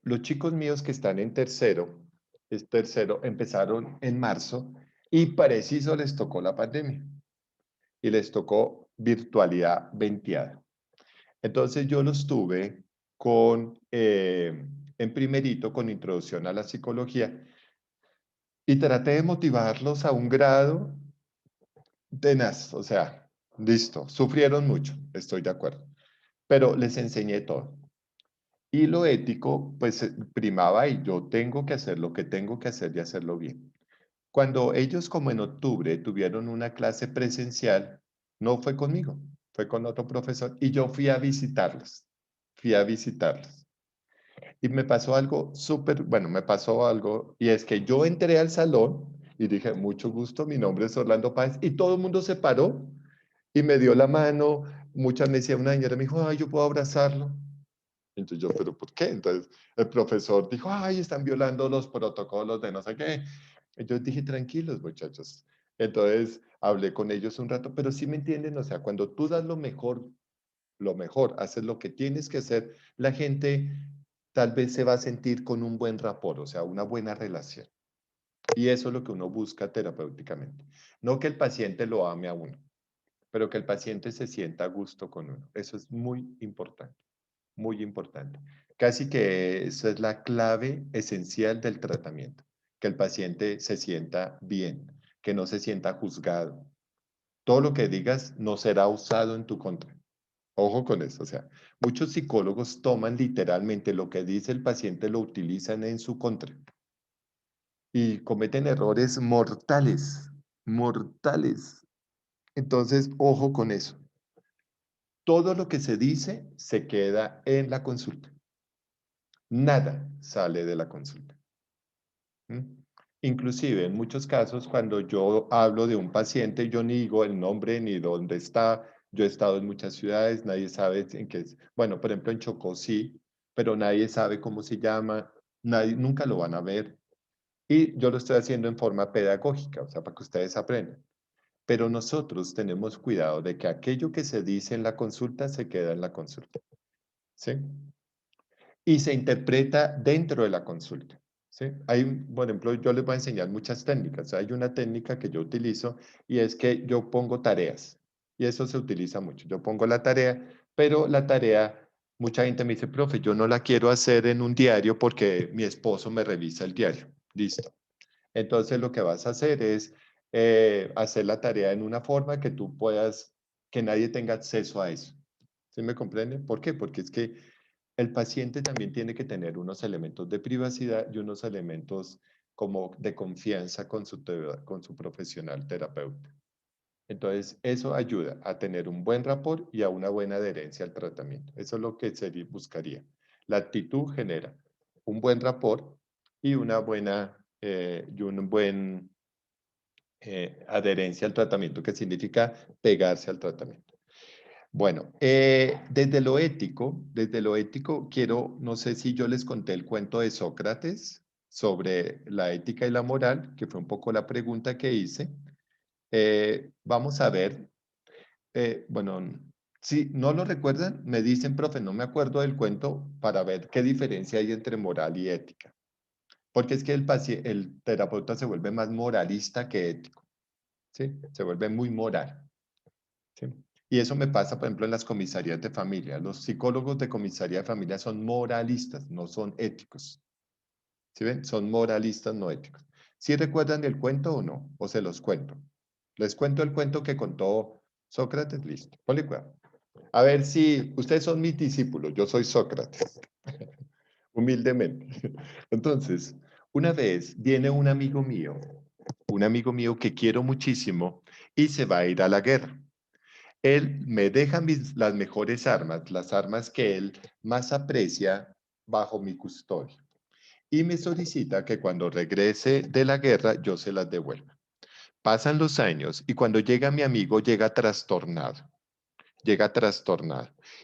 Los chicos míos que están en tercero, empezaron en marzo y preciso les tocó la pandemia y les tocó virtualidad venteada. Entonces yo los tuve en primerito con introducción a la psicología y traté de motivarlos a un grado tenaz, o sea, listo, sufrieron mucho, estoy de acuerdo, pero les enseñé todo. Y lo ético, pues primaba y yo tengo que hacer lo que tengo que hacer y hacerlo bien. Cuando ellos, como en octubre, tuvieron una clase presencial, no fue conmigo, fue con otro profesor y yo fui a visitarlos, Y me pasó algo súper, bueno, me pasó algo, y es que yo entré al salón y dije, mucho gusto, mi nombre es Orlando Páez, y todo el mundo se paró y me dio la mano. Muchas me decían, una señora me dijo, ay, yo puedo abrazarlo. Entonces yo, ¿pero por qué? Entonces el profesor dijo, ay, están violando los protocolos de no sé qué. Entonces dije, tranquilos, muchachos. Entonces hablé con ellos un rato, pero sí me entienden, o sea, cuando tú das lo mejor, haces lo que tienes que hacer, la gente tal vez se va a sentir con un buen rapport, o sea, una buena relación. Y eso es lo que uno busca terapéuticamente. No que el paciente lo ame a uno, pero que el paciente se sienta a gusto con uno. Eso es muy importante, muy importante. Casi que eso es la clave esencial del tratamiento, que el paciente se sienta bien, que no se sienta juzgado. Todo lo que digas no será usado en tu contra. Ojo con eso, o sea, muchos psicólogos toman literalmente lo que dice el paciente, lo utilizan en su contra y cometen errores mortales, mortales. Entonces, ojo con eso. Todo lo que se dice se queda en la consulta. Nada sale de la consulta. ¿Mm? Inclusive, en muchos casos, cuando yo hablo de un paciente, yo ni digo el nombre ni dónde está. Yo he estado en muchas ciudades, nadie sabe en qué es. Bueno, por ejemplo, en Chocó sí, pero nadie sabe cómo se llama, nadie, nunca lo van a ver. Y yo lo estoy haciendo en forma pedagógica, o sea, para que ustedes aprendan. Pero nosotros tenemos cuidado de que aquello que se dice en la consulta se queda en la consulta. ¿Sí? Y se interpreta dentro de la consulta. ¿Sí? Hay, por ejemplo, yo les voy a enseñar muchas técnicas. Hay una técnica que yo utilizo y es que yo pongo tareas. Y eso se utiliza mucho. Yo pongo la tarea, pero la tarea, mucha gente me dice, profe, yo no la quiero hacer en un diario porque mi esposo me revisa el diario. Listo. Entonces lo que vas a hacer es hacer la tarea en una forma que tú puedas, que nadie tenga acceso a eso. ¿Sí me comprende? ¿Por qué? Porque es que el paciente también tiene que tener unos elementos de privacidad y unos elementos como de confianza con su profesional terapeuta. Entonces, eso ayuda a tener un buen rapport y a una buena adherencia al tratamiento. Eso es lo que se buscaría. La actitud genera un buen rapport y una buena adherencia al tratamiento, que significa pegarse al tratamiento. Bueno, desde lo ético quiero, no sé si yo les conté el cuento de Sócrates sobre la ética y la moral, que fue un poco la pregunta que hice. Vamos a ver, bueno, si no lo recuerdan, me dicen, profe, no me acuerdo del cuento para ver qué diferencia hay entre moral y ética. Porque es que el terapeuta se vuelve más moralista que ético, ¿sí? Se vuelve muy moral, ¿sí? Y eso me pasa, por ejemplo, en las comisarías de familia. Los psicólogos de comisaría de familia son moralistas, no son éticos. ¿Sí ven? Son moralistas, no éticos. ¿Sí recuerdan el cuento o no? ¿O se los cuento? Les cuento el cuento que contó Sócrates, listo. Ponle cuidado. A ver si ustedes son mis discípulos, yo soy Sócrates, humildemente. Entonces, Una vez viene un amigo mío que quiero muchísimo y se va a ir a la guerra. Él me deja las mejores armas, las armas que él más aprecia bajo mi custodia. Y me solicita que cuando regrese de la guerra yo se las devuelva. Pasan los años y cuando llega mi amigo llega trastornado.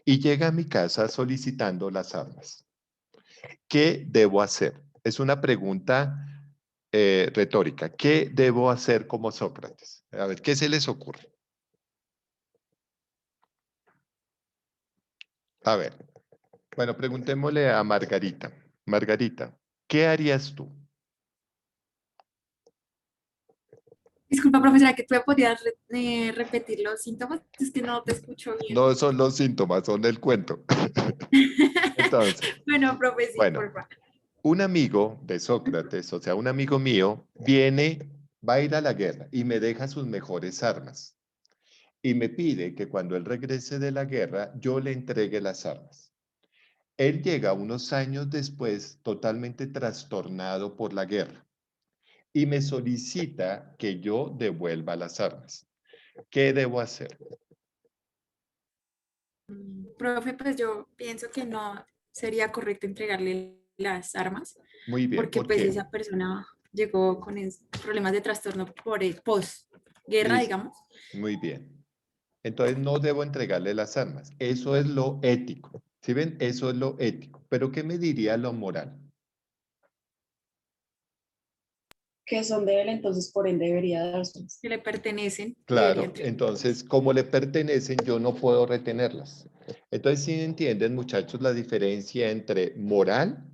Y llega a mi casa solicitando las armas. ¿Qué debo hacer? Es una pregunta retórica. ¿Qué debo hacer como Sócrates? A ver, ¿qué se les ocurre? A ver, bueno, preguntémosle a Margarita. Margarita, ¿qué harías tú? Disculpa, profesora, que tú me podrías repetir los síntomas. Es que no te escucho bien. No son los síntomas, son el cuento. Entonces, Bueno, profe, sí, bueno, por favor. un amigo de Sócrates, o sea, un amigo mío, va a ir a la guerra y me deja sus mejores armas. Y me pide que cuando él regrese de la guerra, yo le entregue las armas. Él llega unos años después totalmente trastornado por la guerra y me solicita que yo devuelva las armas. ¿Qué debo hacer? Profe, pues yo pienso que no sería correcto entregarle las armas, Muy bien, porque ¿por pues qué? esa persona llegó con problemas de trastorno por el post-guerra, Listo. digamos. Muy bien. Entonces no debo entregarle las armas. Eso es lo ético. ¿Sí ven? Eso es lo ético. Pero ¿qué me diría lo moral? Que son de él, entonces por ende debería dárselas. Que le pertenecen. Claro, entonces como le pertenecen, yo no puedo retenerlas. Entonces, ¿sí entienden, muchachos, la diferencia entre moral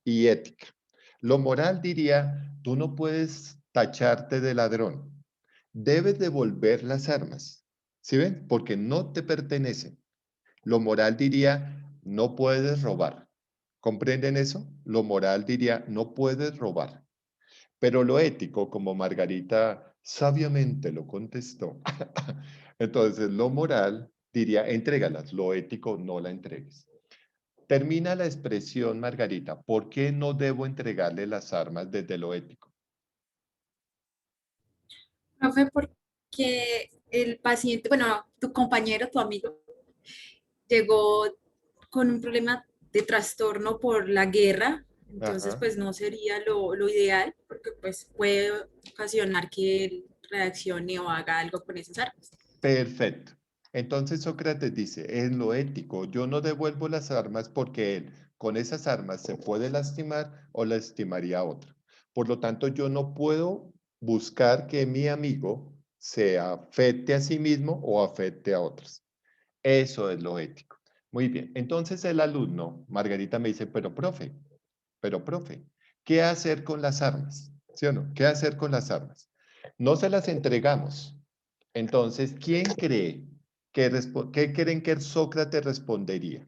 y ética? Lo moral diría, tú no puedes tacharte de ladrón. Debes devolver las armas. ¿Sí ven? Porque no te pertenecen. Lo moral diría, no puedes robar. ¿Comprenden eso? Lo moral diría, no puedes robar. Pero lo ético, como Margarita sabiamente lo contestó, entonces lo moral diría, entrégalas, lo ético no la entregues. Termina la expresión, Margarita, ¿por qué no debo entregarle las armas desde lo ético? Profe, porque el paciente, bueno, tu compañero, tu amigo, llegó con un problema de trastorno por la guerra, entonces Ajá. pues no sería lo ideal, porque pues puede ocasionar que él reaccione o haga algo con esas armas. Perfecto. Entonces Sócrates dice, en lo ético, yo no devuelvo las armas porque él con esas armas se puede lastimar o lastimaría a otro. Por lo tanto, yo no puedo buscar que mi amigo se afecte a sí mismo o afecte a otros. Eso es lo ético. Muy bien. Entonces el alumno, Margarita me dice, pero profe, ¿qué hacer con las armas? ¿Sí o no? ¿Qué hacer con las armas? No se las entregamos. Entonces, ¿quién cree qué creen que Sócrates respondería?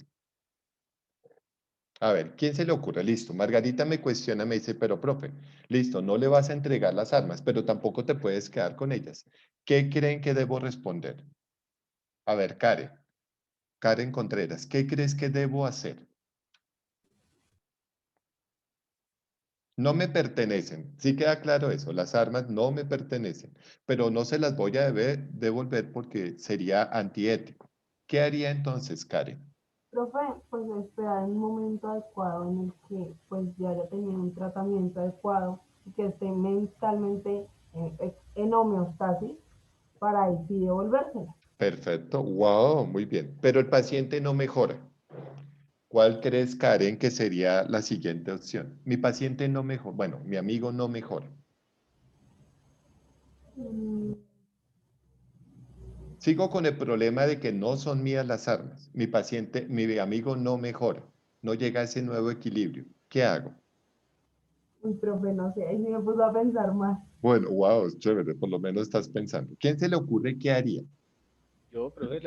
A ver, ¿quién se le ocurre? Listo, Margarita me cuestiona, me dice, pero profe, listo, no le vas a entregar las armas, pero tampoco te puedes quedar con ellas. ¿Qué creen que debo responder? A ver, Karen Contreras, ¿qué crees que debo hacer? No me pertenecen, sí queda claro eso, las armas no me pertenecen, pero no se las voy a devolver porque sería antiético. ¿Qué haría entonces, Karen? Profe, pues esperar un momento adecuado en el que pues ya haya tenido un tratamiento adecuado y que esté mentalmente en homeostasis para ahí sí devolvérsela. Perfecto, wow, muy bien. Pero el paciente no mejora. ¿Cuál crees, Karen, que sería la siguiente opción? Mi paciente no mejora, bueno, mi amigo no mejora. Sigo con el problema de que no son mías las armas. Mi amigo no mejora, no llega a ese nuevo equilibrio. ¿Qué hago? Uy, profe, no sé, ahí sí me puso a pensar más. Bueno, wow, chévere, por lo menos estás pensando. ¿Quién se le ocurre qué haría? Yo, profe,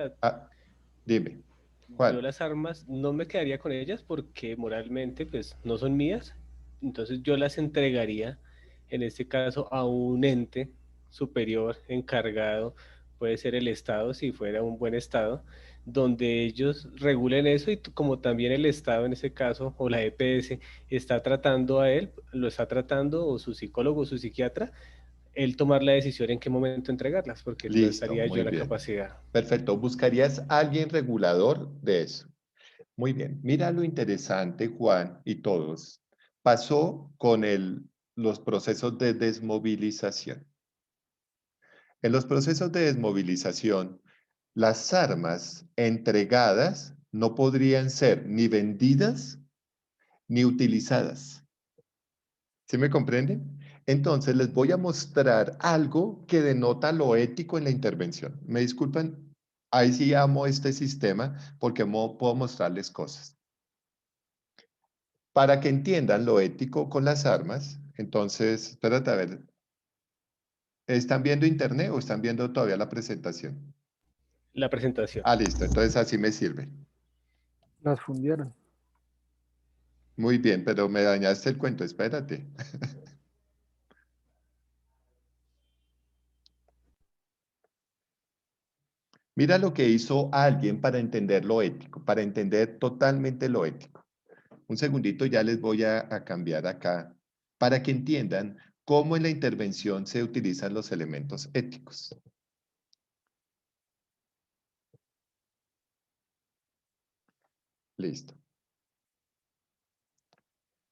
Dime, yo Juan. las armas no me quedaría con ellas porque moralmente pues no son mías, entonces yo las entregaría en este caso a un ente superior encargado, puede ser el Estado si fuera un buen Estado, donde ellos regulen eso y como también el Estado en ese caso, o la EPS, está tratando a él, lo está tratando, o su psicólogo, o su psiquiatra, él tomar la decisión en qué momento entregarlas, porque no Listo, estaría yo muy en la bien. capacidad. Perfecto. ¿Buscarías a alguien regulador de eso? Muy bien. Mira lo interesante, Juan y todos. Pasó con los procesos de desmovilización. En los procesos de desmovilización, las armas entregadas no podrían ser ni vendidas ni utilizadas. ¿Sí me comprenden? Entonces les voy a mostrar algo que denota lo ético en la intervención. Me disculpan, ahí sí amo este sistema porque puedo mostrarles cosas. Para que entiendan lo ético con las armas, entonces, espérate a ver, ¿están viendo internet o están viendo todavía la presentación? La presentación. Ah, listo, entonces así me sirve. Nos fundieron. Muy bien, pero me dañaste el cuento, espérate. Mira lo que hizo alguien para entender lo ético, para entender totalmente lo ético. Un segundito, ya les voy a cambiar acá para que entiendan cómo en la intervención se utilizan los elementos éticos. Listo.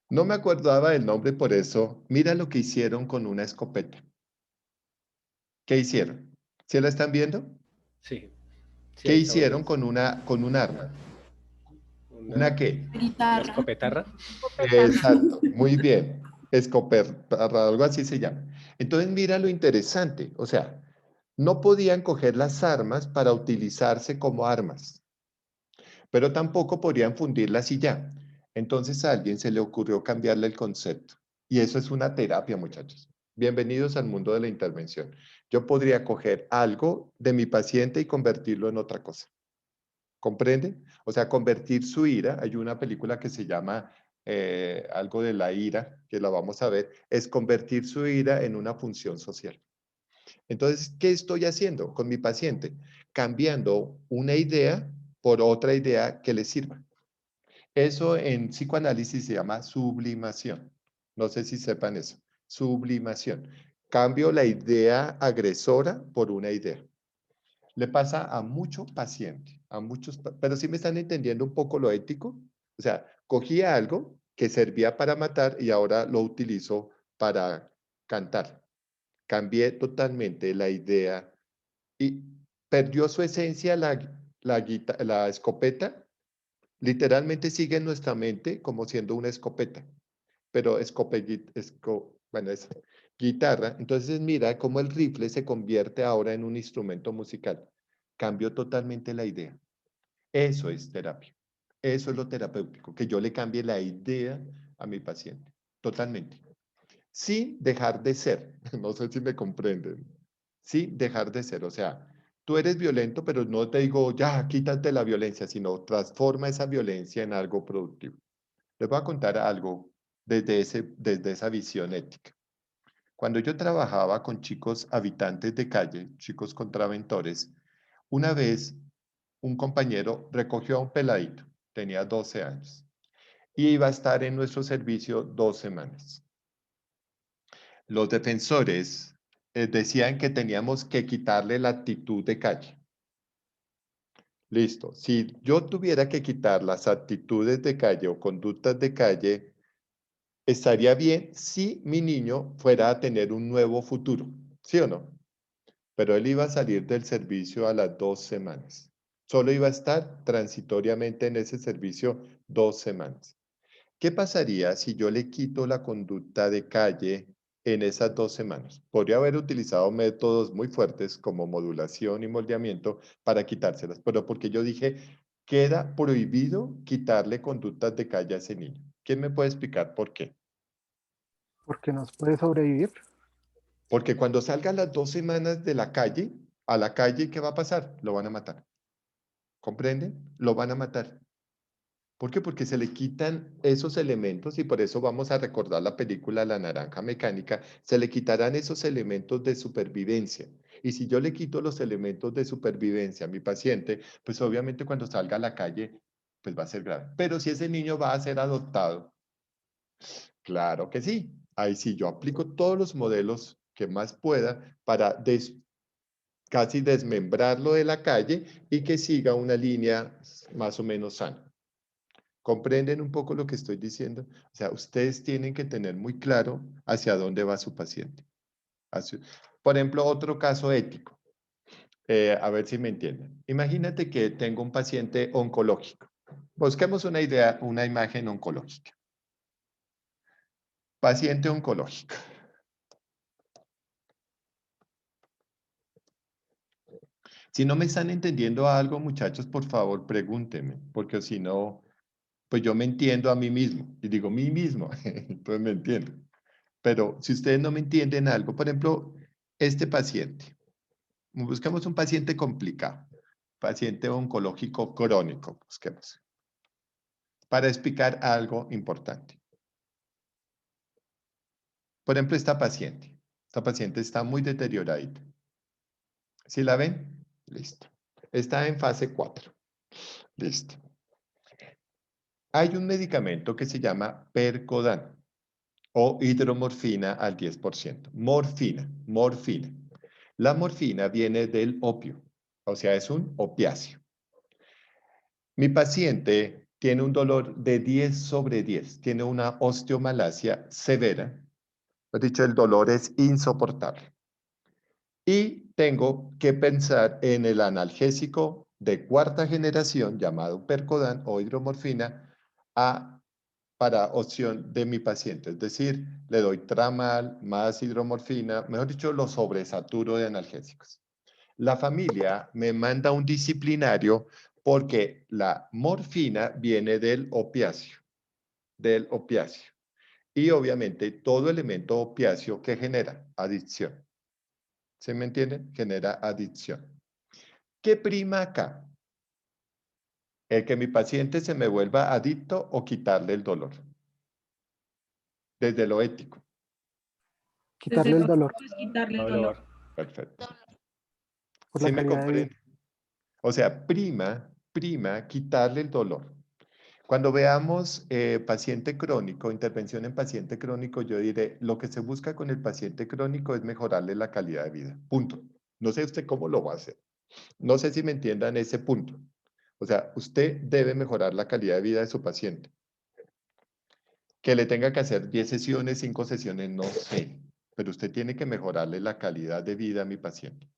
No me acordaba del nombre, por eso, mira lo que hicieron con una escopeta. ¿Qué hicieron? ¿Sí la están viendo? Sí. Sí, ¿Qué ahí estamos hicieron viendo. con un arma? ¿Una qué? Una escopetarra. Exacto, muy bien. Escopetarra, algo así se llama. Entonces mira lo interesante, o sea, no podían coger las armas para utilizarse como armas, pero tampoco podían fundirlas y ya. Entonces a alguien se le ocurrió cambiarle el concepto. Y eso es una terapia, muchachos. Bienvenidos al mundo de la intervención. Yo podría coger algo de mi paciente y convertirlo en otra cosa. ¿Comprende? O sea, convertir su ira, hay una película que se llama algo de la ira, que la vamos a ver, es convertir su ira en una función social. Entonces, ¿qué estoy haciendo con mi paciente? Cambiando una idea por otra idea que le sirva. Eso en psicoanálisis se llama sublimación. No sé si sepan eso. Sublimación. Cambio la idea agresora por una idea. Le pasa a muchos pacientes, pero sí me están entendiendo un poco lo ético. O sea, cogía algo que servía para matar y ahora lo utilizo para cantar. Cambié totalmente la idea y perdió su esencia la escopeta. Literalmente sigue en nuestra mente como siendo una escopeta, pero bueno, es guitarra. Entonces mira cómo el rifle se convierte ahora en un instrumento musical. Cambió totalmente la idea. Eso es terapia. Eso es lo terapéutico, que yo le cambie la idea a mi paciente. Totalmente. Sin dejar de ser. No sé si me comprenden. Sin dejar de ser. O sea, tú eres violento, pero no te digo, ya, quítate la violencia, sino transforma esa violencia en algo productivo. Les voy a contar algo desde esa visión ética. Cuando yo trabajaba con chicos habitantes de calle, chicos contraventores, una vez un compañero recogió a un peladito, tenía 12 años, y iba a estar en nuestro servicio 2 semanas. Los defensores decían que teníamos que quitarle la actitud de calle. Listo. Si yo tuviera que quitar las actitudes de calle o conductas de calle, estaría bien si mi niño fuera a tener un nuevo futuro, ¿sí o no? Pero él iba a salir del servicio a las 2 semanas. Solo iba a estar transitoriamente en ese servicio 2 semanas. ¿Qué pasaría si yo le quito la conducta de calle en esas 2 semanas? Podría haber utilizado métodos muy fuertes como modulación y moldeamiento para quitárselas, pero porque yo dije, queda prohibido quitarle conductas de calle a ese niño. ¿Quién me puede explicar por qué? Porque nos puede sobrevivir. Porque cuando salga las 2 semanas de la calle, a la calle, ¿qué va a pasar? Lo van a matar. ¿Comprenden? Lo van a matar. ¿Por qué? Porque se le quitan esos elementos y por eso vamos a recordar la película La Naranja Mecánica, se le quitarán esos elementos de supervivencia. Y si yo le quito los elementos de supervivencia a mi paciente, pues obviamente cuando salga a la calle, pues va a ser grave. Pero si ese niño va a ser adoptado, claro que sí. Ahí sí yo aplico todos los modelos que más pueda para casi desmembrarlo de la calle y que siga una línea más o menos sana. ¿Comprenden un poco lo que estoy diciendo? O sea, ustedes tienen que tener muy claro hacia dónde va su paciente. Por ejemplo, otro caso ético. A ver si me entienden. Imagínate que tengo un paciente oncológico. Busquemos una idea, una imagen oncológica. Paciente oncológico. Si no me están entendiendo algo, muchachos, por favor, pregúntenme, porque si no, pues yo me entiendo a mí mismo y digo mí mismo, entonces me entiendo. Pero si ustedes no me entienden algo, por ejemplo, este paciente, buscamos un paciente complicado, paciente oncológico crónico, busquemos, para explicar algo importante. Por ejemplo, esta paciente está muy deteriorada. ¿Sí la ven? Listo. Está en fase 4. Listo. Hay un medicamento que se llama Percodan o hidromorfina al 10%. Morfina. La morfina viene del opio, o sea, es un opiáceo. Mi paciente tiene un dolor de 10/10, tiene una osteomalacia severa. He dicho, el dolor es insoportable. Y tengo que pensar en el analgésico de 4ª generación llamado Percodan o hidromorfina para opción de mi paciente. Es decir, le doy tramal más hidromorfina, mejor dicho, lo sobresaturo de analgésicos. La familia me manda un disciplinario porque la morfina viene del opiáceo. Y obviamente todo elemento opiáceo que genera adicción. ¿Se me entiende? Genera adicción. ¿Qué prima acá? El que mi paciente se me vuelva adicto o quitarle el dolor. Desde lo ético. Quitarle el dolor. Quitarle el dolor. Perfecto. Por ¿Sí la me calidad de vida. comprende? O sea, prima, quitarle el dolor. Cuando veamos paciente crónico, intervención en paciente crónico, yo diré, lo que se busca con el paciente crónico es mejorarle la calidad de vida. Punto. No sé usted cómo lo va a hacer. No sé si me entiendan ese punto. O sea, usted debe mejorar la calidad de vida de su paciente. Que le tenga que hacer 10 sesiones, 5 sesiones, no sé. Pero usted tiene que mejorarle la calidad de vida a mi paciente.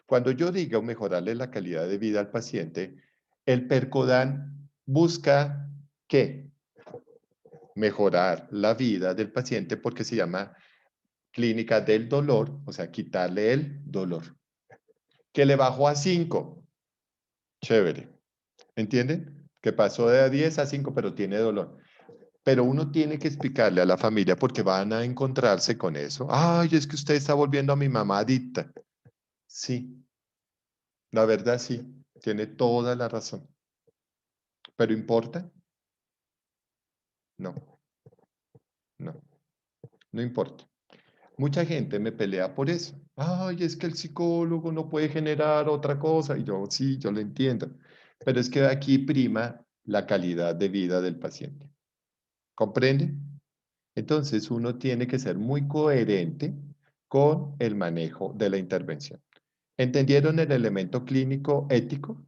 Cuando yo diga mejorarle la calidad de vida al paciente, el Percodan busca ¿qué? Mejorar la vida del paciente porque se llama clínica del dolor, o sea, quitarle el dolor. Que le bajó a 5. Chévere. ¿Entienden? Que pasó de 10 a 5, pero tiene dolor. Pero uno tiene que explicarle a la familia porque van a encontrarse con eso. Ay, es que usted está volviendo a mi mamá adicta. Sí. La verdad sí. Tiene toda la razón. ¿Pero importa? No. No. No importa. Mucha gente me pelea por eso. Ay, es que el psicólogo no puede generar otra cosa. Y yo, sí, yo lo entiendo. Pero es que aquí prima la calidad de vida del paciente. ¿Comprende? Entonces, uno tiene que ser muy coherente con el manejo de la intervención. ¿Entendieron el elemento clínico ético?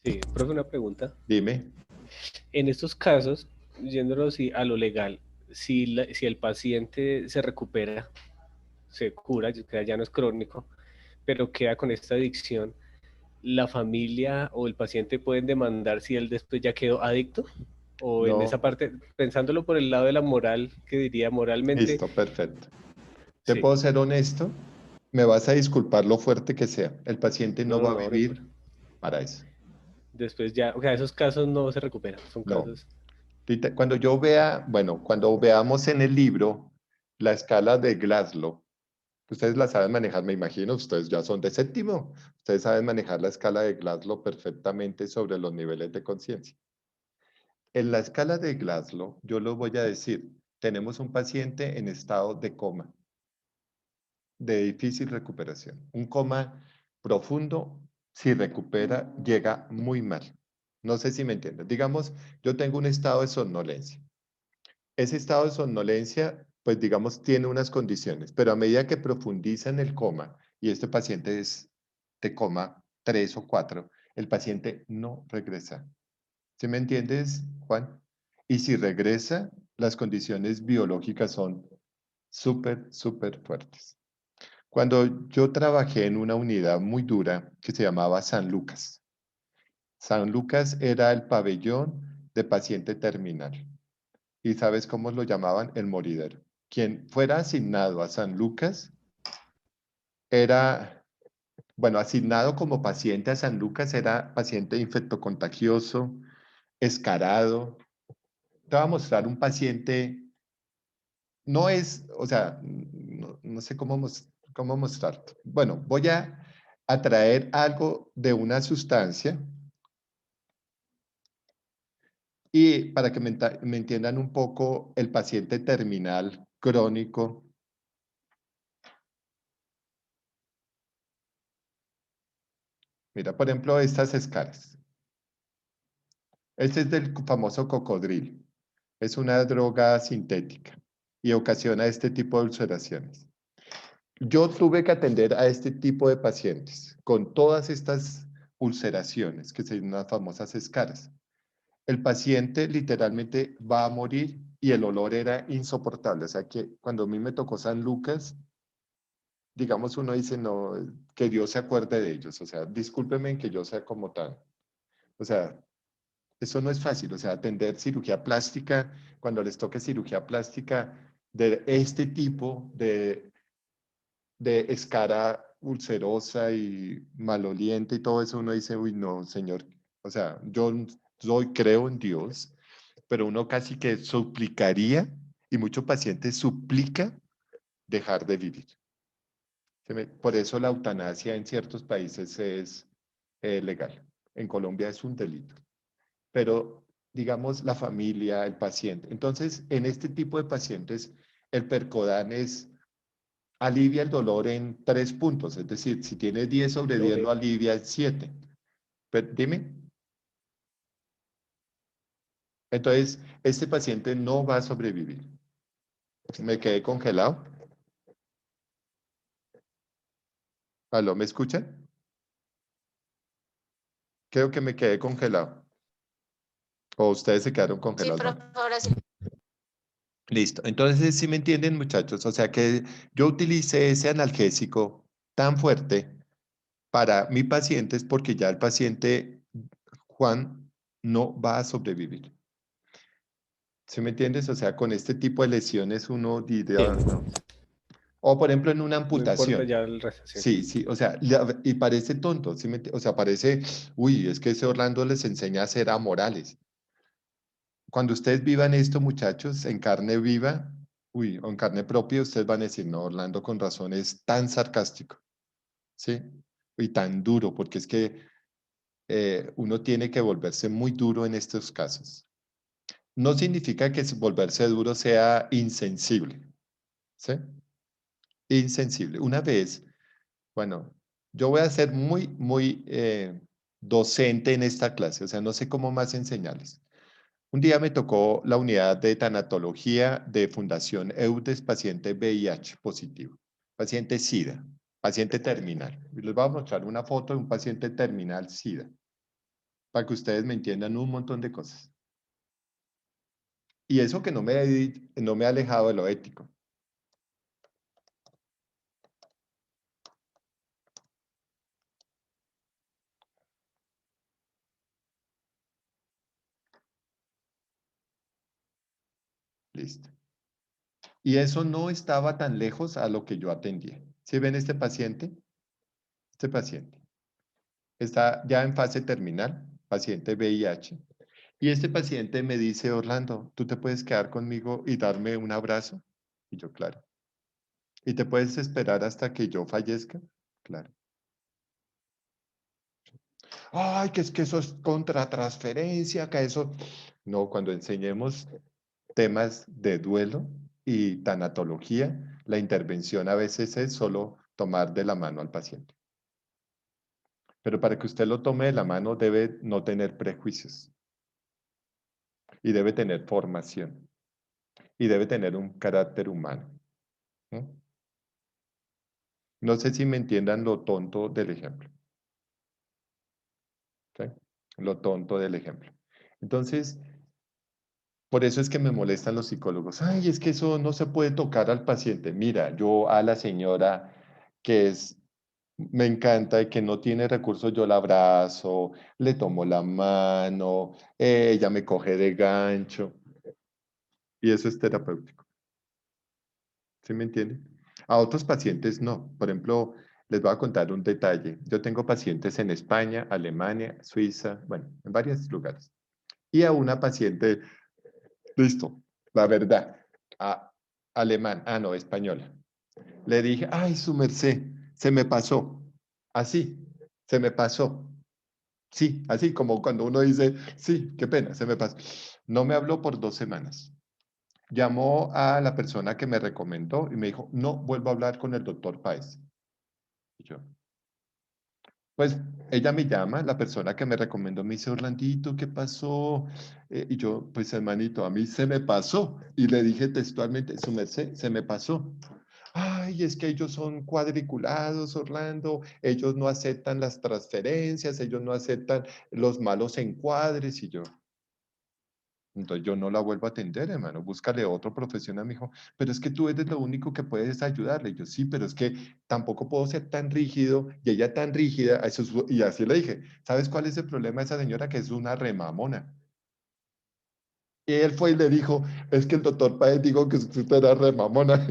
Sí, profe, una pregunta. Dime. En estos casos, yéndonos a lo legal, si el paciente se recupera, se cura, ya no es crónico, pero queda con esta adicción, ¿la familia o el paciente pueden demandar si él después ya quedó adicto? O en No. esa parte, pensándolo por el lado de la moral, que diría moralmente... Listo, perfecto. ¿Te puedo ser honesto? Me vas a disculpar lo fuerte que sea. El paciente no va a vivir para eso. Después ya, o sea, esos casos no se recuperan, son No. casos... Cuando yo vea, bueno, cuando veamos en el libro la escala de Glasgow, ustedes la saben manejar, me imagino, ustedes ya son de 7º, ustedes saben manejar la escala de Glasgow perfectamente sobre los niveles de conciencia. En la escala de Glasgow, yo lo voy a decir, tenemos un paciente en estado de coma, de difícil recuperación. Un coma profundo, si recupera, llega muy mal. No sé si me entienden. Digamos, yo tengo un estado de somnolencia. Ese estado de somnolencia, pues digamos, tiene unas condiciones, pero a medida que profundiza en el coma, y este paciente es de coma 3 o 4, el paciente no regresa. ¿Sí me entiendes, Juan? Y si regresa, las condiciones biológicas son súper, súper fuertes. Cuando yo trabajé en una unidad muy dura que se llamaba San Lucas. San Lucas era el pabellón de paciente terminal. ¿Y sabes cómo lo llamaban? El moridero. Quien fuera asignado a San Lucas era, bueno, asignado como paciente a San Lucas era paciente infectocontagioso, escarado. Te voy a mostrar un paciente, no es, o sea, no sé cómo mostrarte. Bueno, voy a traer algo de una sustancia y para que me entiendan un poco el paciente terminal crónico. Mira, por ejemplo, estas escalas. Este es del famoso cocodrilo. Es una droga sintética y ocasiona este tipo de ulceraciones. Yo tuve que atender a este tipo de pacientes con todas estas ulceraciones, que son las famosas escalas. El paciente literalmente va a morir y el olor era insoportable. O sea que cuando a mí me tocó San Lucas, digamos, uno dice, no, que Dios se acuerde de ellos. O sea, discúlpenme que yo sea como tal. O sea, eso no es fácil. O sea, atender cirugía plástica, cuando les toque cirugía plástica de este tipo de escara ulcerosa y maloliente y todo eso, uno dice, uy, no, señor. O sea, creo en Dios, pero uno casi que suplicaría, y muchos pacientes suplica dejar de vivir. Por eso la eutanasia en ciertos países es legal. En Colombia es un delito. Pero, digamos, la familia, el paciente. Entonces, en este tipo de pacientes, el Percodan alivia el dolor en 3 puntos. Es decir, si tiene 10 sobre 10, lo alivia en 7. Pero, dime. Entonces, este paciente no va a sobrevivir. Me quedé congelado. ¿Aló, me escuchan? Creo que me quedé congelado. O ustedes se quedaron Sí, congelados. profe, ahora sí. Listo. Entonces, ¿sí me entienden, muchachos? O sea que yo utilicé ese analgésico tan fuerte para mi paciente es porque ya el paciente, Juan, no va a sobrevivir. ¿Sí me entiendes? O sea, con este tipo de lesiones uno diría, no. O por ejemplo en una No importa amputación. ya el resto. Sí, sí, o sea, y parece tonto, ¿sí o sea, parece, uy, es que ese Orlando les enseña a ser amorales. Cuando ustedes vivan esto, muchachos, en carne viva, uy, o en carne propia, ustedes van a decir, no, Orlando con razón es tan sarcástico, ¿sí? Y tan duro, porque es que uno tiene que volverse muy duro en estos casos. No significa que volverse duro sea insensible, ¿sí? Insensible. Una vez, bueno, yo voy a ser muy docente en esta clase, o sea, no sé cómo más enseñarles. Un día me tocó la unidad de tanatología de Fundación EUDES, paciente VIH positivo, paciente SIDA, paciente terminal. Y les voy a mostrar una foto de un paciente terminal SIDA, para que ustedes me entiendan un montón de cosas. Y eso que no me he alejado de lo ético. Listo. Y eso no estaba tan lejos a lo que yo atendía. ¿Sí ven este paciente? Este paciente está ya en fase terminal, paciente VIH. Y este paciente me dice, Orlando, ¿tú te puedes quedar conmigo y darme un abrazo? Y yo, claro. ¿Y te puedes esperar hasta que yo fallezca? Claro. Ay, que es que eso es contratransferencia, que eso... No, cuando enseñemos temas de duelo y tanatología, la intervención a veces es solo tomar de la mano al paciente. Pero para que usted lo tome de la mano debe no tener prejuicios y debe tener formación y debe tener un carácter humano. ¿No? No sé si me entiendan lo tonto del ejemplo. ¿Sí? Lo tonto del ejemplo. Entonces, por eso es que me molestan los psicólogos. Ay, es que eso no se puede tocar al paciente. Mira, yo a la señora que me encanta y que no tiene recursos, yo la abrazo, le tomo la mano, ella me coge de gancho. Y eso es terapéutico. ¿Sí me entienden? A otros pacientes no. Por ejemplo, les voy a contar un detalle. Yo tengo pacientes en España, Alemania, Suiza, bueno, en varios lugares. Y a una paciente, listo, la verdad, alemán, no, española. Le dije, ay, su merced, se me pasó. Así, se me pasó. Sí, así como cuando uno dice, sí, qué pena, se me pasó. No me habló por 2 semanas. Llamó a la persona que me recomendó y me dijo, no vuelvo a hablar con el doctor Páez. Y yo, pues ella me llama, la persona que me recomendó me dice, Orlandito, ¿qué pasó? Y yo, pues hermanito, a mí se me pasó. Y le dije textualmente, su merced, se me pasó. Ay, es que ellos son cuadriculados, Orlando, ellos no aceptan las transferencias, ellos no aceptan los malos encuadres. Y yo, entonces yo no la vuelvo a atender, hermano, búscale otro profesional. Me dijo, pero es que tú eres lo único que puedes ayudarle. Y yo, sí, pero es que tampoco puedo ser tan rígido y ella tan rígida. Y así le dije, ¿sabes cuál es el problema de esa señora? Que es una remamona. Y él fue y le dijo, es que el doctor Páez dijo que usted era remamona.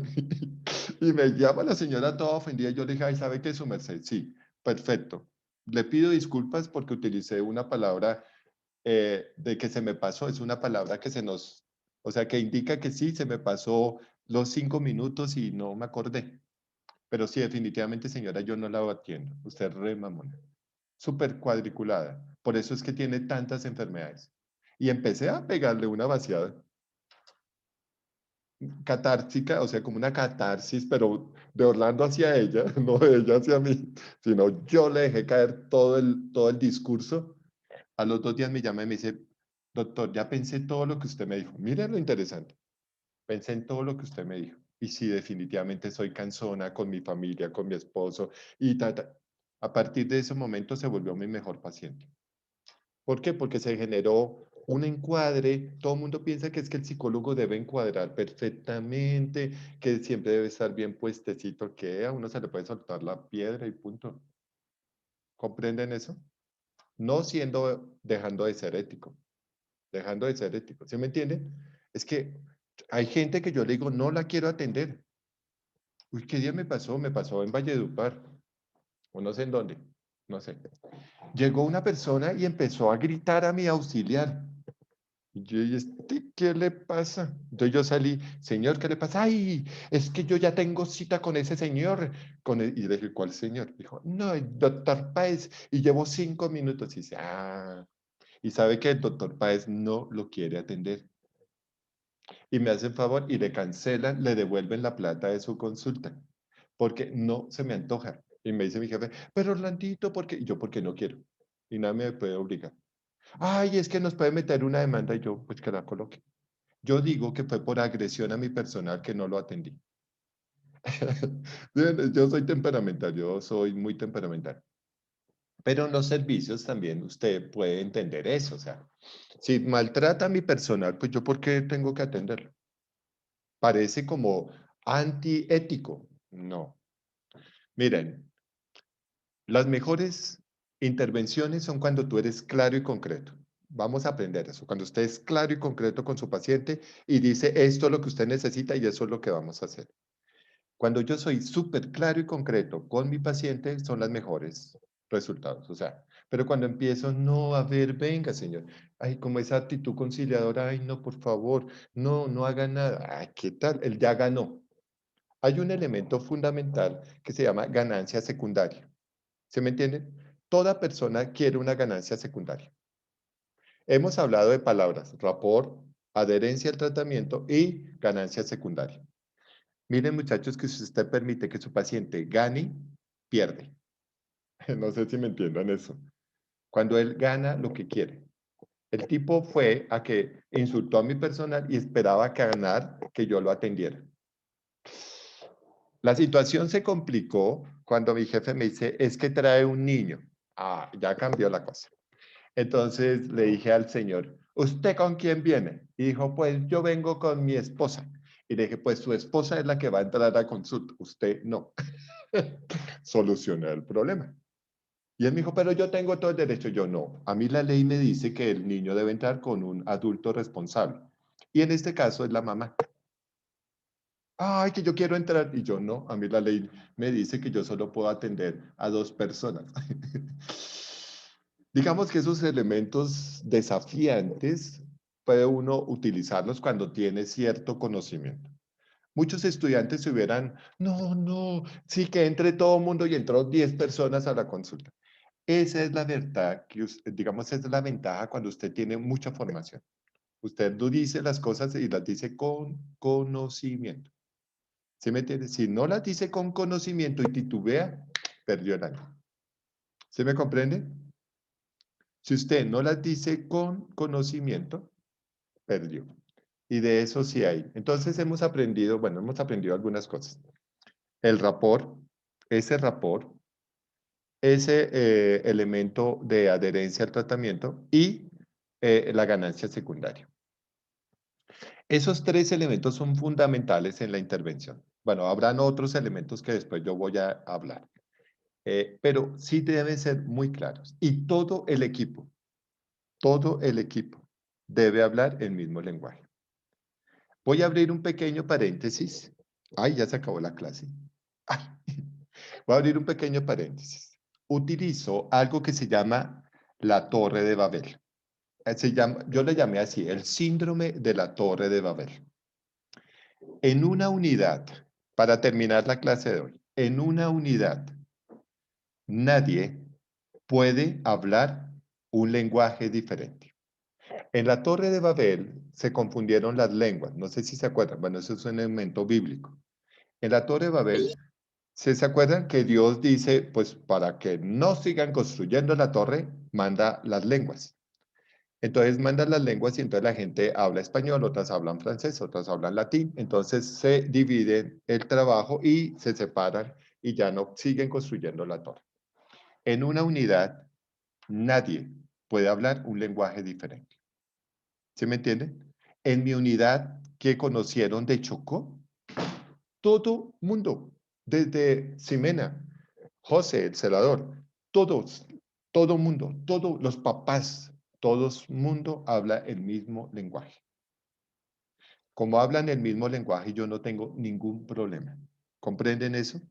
Y me llama la señora toda ofendida. Y yo le dije, ay, ¿sabe qué es su merced? Sí, perfecto. Le pido disculpas porque utilicé una palabra de que se me pasó, es una palabra que o sea, que indica que sí, se me pasó los 5 minutos y no me acordé. Pero sí, definitivamente, señora, yo no la atiendo. Usted es re mamona. Súper cuadriculada. Por eso es que tiene tantas enfermedades. Y empecé a pegarle una vaciada catártica, o sea, como una catarsis, pero de Orlando hacia ella, no de ella hacia mí, sino yo le dejé caer todo el discurso. A los 2 días me llama y me dice, doctor, ya pensé todo lo que usted me dijo. Mire lo interesante. Pensé en todo lo que usted me dijo. Y sí, definitivamente soy cansona con mi familia, con mi esposo. Y a partir de ese momento se volvió mi mejor paciente. ¿Por qué? Porque se generó un encuadre. Todo el mundo piensa que es que el psicólogo debe encuadrar perfectamente, que siempre debe estar bien puestecito, que a uno se le puede soltar la piedra y punto. ¿Comprenden eso? No dejando de ser ético. Dejando de ser ético. ¿Sí me entienden? Es que hay gente que yo le digo, no la quiero atender. Uy, ¿qué día me pasó? Me pasó en Valledupar, o no sé en dónde, no sé. Llegó una persona y empezó a gritar a mi auxiliar. Y yo, ¿y este qué le pasa? Entonces yo salí, señor, ¿qué le pasa? Ay, es que yo ya tengo cita con ese señor. Y le dije, ¿cuál señor? Dijo, no, el doctor Páez. Y llevo 5 minutos. Y dice, y sabe que el doctor Páez no lo quiere atender. Y me hacen favor y le cancelan, le devuelven la plata de su consulta, porque no se me antoja. Y me dice mi jefe, pero Orlandito, ¿por qué? Y yo, porque no quiero. Y nada me puede obligar. Ay, es que nos puede meter una demanda y yo, pues que la coloque. Yo digo que fue por agresión a mi personal que no lo atendí. Yo soy temperamental, yo soy muy temperamental. Pero en los servicios también usted puede entender eso. O sea, si maltrata a mi personal, pues yo, ¿por qué tengo que atenderlo? Parece como antiético. No. Miren, las mejores intervenciones son cuando tú eres claro y concreto. Vamos a aprender eso. Cuando usted es claro y concreto con su paciente y dice, esto es lo que usted necesita y eso es lo que vamos a hacer. Cuando yo soy súper claro y concreto con mi paciente, son los mejores resultados. O sea, pero cuando empiezo, no, a ver, venga, señor. Ay, como esa actitud conciliadora, ay, no, por favor, no, no haga nada. Ay, ¿qué tal? Él ya ganó. Hay un elemento fundamental que se llama ganancia secundaria. ¿Se me entiende? Toda persona quiere una ganancia secundaria. Hemos hablado de palabras, rapport, adherencia al tratamiento y ganancia secundaria. Miren, muchachos, que si usted permite que su paciente gane, pierde. No sé si me entiendan eso. Cuando él gana lo que quiere. El tipo fue a que insultó a mi personal y esperaba ganar que yo lo atendiera. La situación se complicó cuando mi jefe me dice, es que trae un niño. Ah, ya cambió la cosa. Entonces le dije al señor, ¿usted con quién viene? Y dijo, pues yo vengo con mi esposa. Y le dije, pues su esposa es la que va a entrar a consulta, usted no. Solucioné el problema. Y él me dijo, pero yo tengo todo el derecho. Yo no. A mí la ley me dice que el niño debe entrar con un adulto responsable. Y en este caso es la mamá. Ay, que yo quiero entrar. Y yo no. A mí la ley me dice que yo solo puedo atender a 2 personas. Digamos que esos elementos desafiantes puede uno utilizarlos cuando tiene cierto conocimiento. Muchos estudiantes se hubieran, no, sí que entre todo el mundo y entró 10 personas a la consulta. Esa es la verdad, digamos, esa es la ventaja cuando usted tiene mucha formación. Usted dice las cosas y las dice con conocimiento. ¿Sí me entiende? Si no las dice con conocimiento y titubea, perdió el año. ¿Sí me comprende? Si usted no las dice con conocimiento, perdió. Y de eso sí hay. Entonces hemos aprendido algunas cosas. El rapport, ese elemento de adherencia al tratamiento y la ganancia secundaria. Esos 3 elementos son fundamentales en la intervención. Bueno, habrán otros elementos que después yo voy a hablar. Pero sí deben ser muy claros. Y todo el equipo debe hablar el mismo lenguaje. Voy a abrir un pequeño paréntesis. Ay, ya se acabó la clase. Ay. Voy a abrir un pequeño paréntesis. Utilizo algo que se llama la Torre de Babel. Yo le llamé así, el síndrome de la Torre de Babel. En una unidad, para terminar la clase de hoy, en una unidad, nadie puede hablar un lenguaje diferente. En la Torre de Babel se confundieron las lenguas, no sé si se acuerdan, bueno, eso es un elemento bíblico. En la Torre de Babel, ¿se acuerdan que Dios dice, pues para que no sigan construyendo la torre, manda las lenguas? Entonces mandan las lenguas y entonces la gente habla español, otras hablan francés, otras hablan latín. Entonces se dividen el trabajo y se separan y ya no siguen construyendo la torre. En una unidad, nadie puede hablar un lenguaje diferente. ¿Sí me entienden? En mi unidad que conocieron de Chocó, todo mundo, desde Ximena, José, el celador, todos, todo mundo, todos los papás, todo mundo habla el mismo lenguaje. Como hablan el mismo lenguaje, yo no tengo ningún problema. ¿Comprenden eso?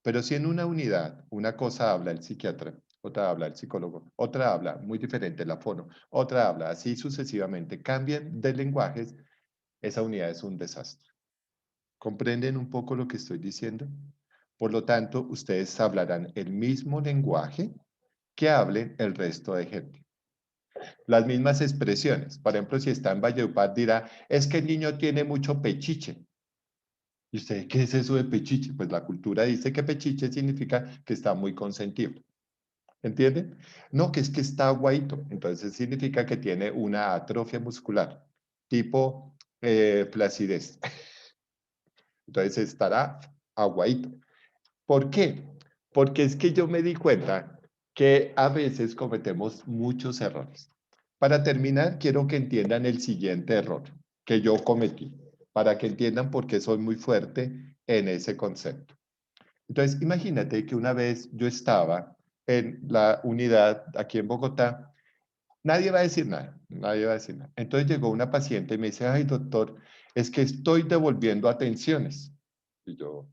Pero si en una unidad, una cosa habla el psiquiatra, otra habla el psicólogo, otra habla muy diferente la fono, otra habla así sucesivamente, cambian de lenguajes, esa unidad es un desastre. ¿Comprenden un poco lo que estoy diciendo? Por lo tanto, ustedes hablarán el mismo lenguaje que hablen el resto de gente. Las mismas expresiones. Por ejemplo, si está en Valledupar, dirá, es que el niño tiene mucho pechiche. ¿Y usted qué es eso de pechiche? Pues la cultura dice que pechiche significa que está muy consentido. ¿Entienden? No, que es que está aguadito. Entonces significa que tiene una atrofia muscular, tipo flacidez. Entonces estará aguadito. ¿Por qué? Porque es que yo me di cuenta que a veces cometemos muchos errores. Para terminar, quiero que entiendan el siguiente error que yo cometí, para que entiendan por qué soy muy fuerte en ese concepto. Entonces, imagínate que una vez yo estaba en la unidad aquí en Bogotá, nadie va a decir nada, nadie va a decir nada. Entonces llegó una paciente y me dice, ay doctor, es que estoy devolviendo atenciones. Y yo,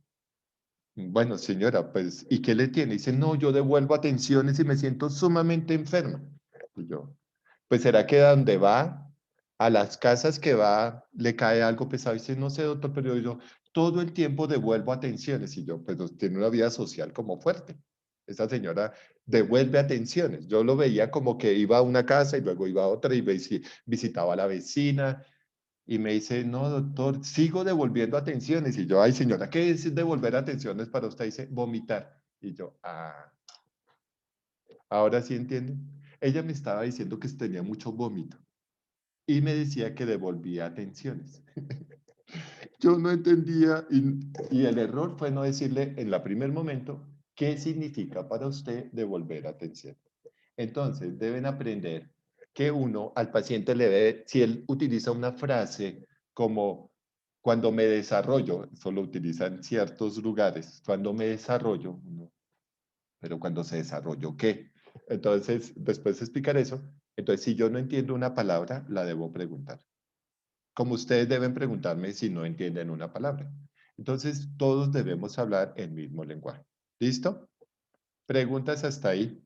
bueno, señora, pues, ¿y qué le tiene? Dice, no, yo devuelvo atenciones y me siento sumamente enferma. Y yo, pues, ¿será que donde va, a las casas que va, le cae algo pesado? Dice, no sé, doctor, pero yo todo el tiempo devuelvo atenciones. Y yo, pues, tiene una vida social como fuerte. Esa señora devuelve atenciones. Yo lo veía como que iba a una casa y luego iba a otra y visitaba a la vecina y me dice, no, doctor, sigo devolviendo atenciones. Y yo, ay, señora, ¿qué es devolver atenciones para usted? Dice, vomitar. Y yo, ahora sí entienden. Ella me estaba diciendo que tenía mucho vómito y me decía que devolvía atenciones. Yo no entendía y el error fue no decirle en el primer momento qué significa para usted devolver atención. Entonces, deben aprender que uno al paciente le debe, si él utiliza una frase como cuando me desarrollo, solo utiliza en ciertos lugares, cuando me desarrollo, no, pero cuando se desarrolló, ¿qué? Entonces, después de explicar eso, entonces si yo no entiendo una palabra, la debo preguntar. Como ustedes deben preguntarme si no entienden una palabra. Entonces, todos debemos hablar el mismo lenguaje. ¿Listo? ¿Preguntas hasta ahí?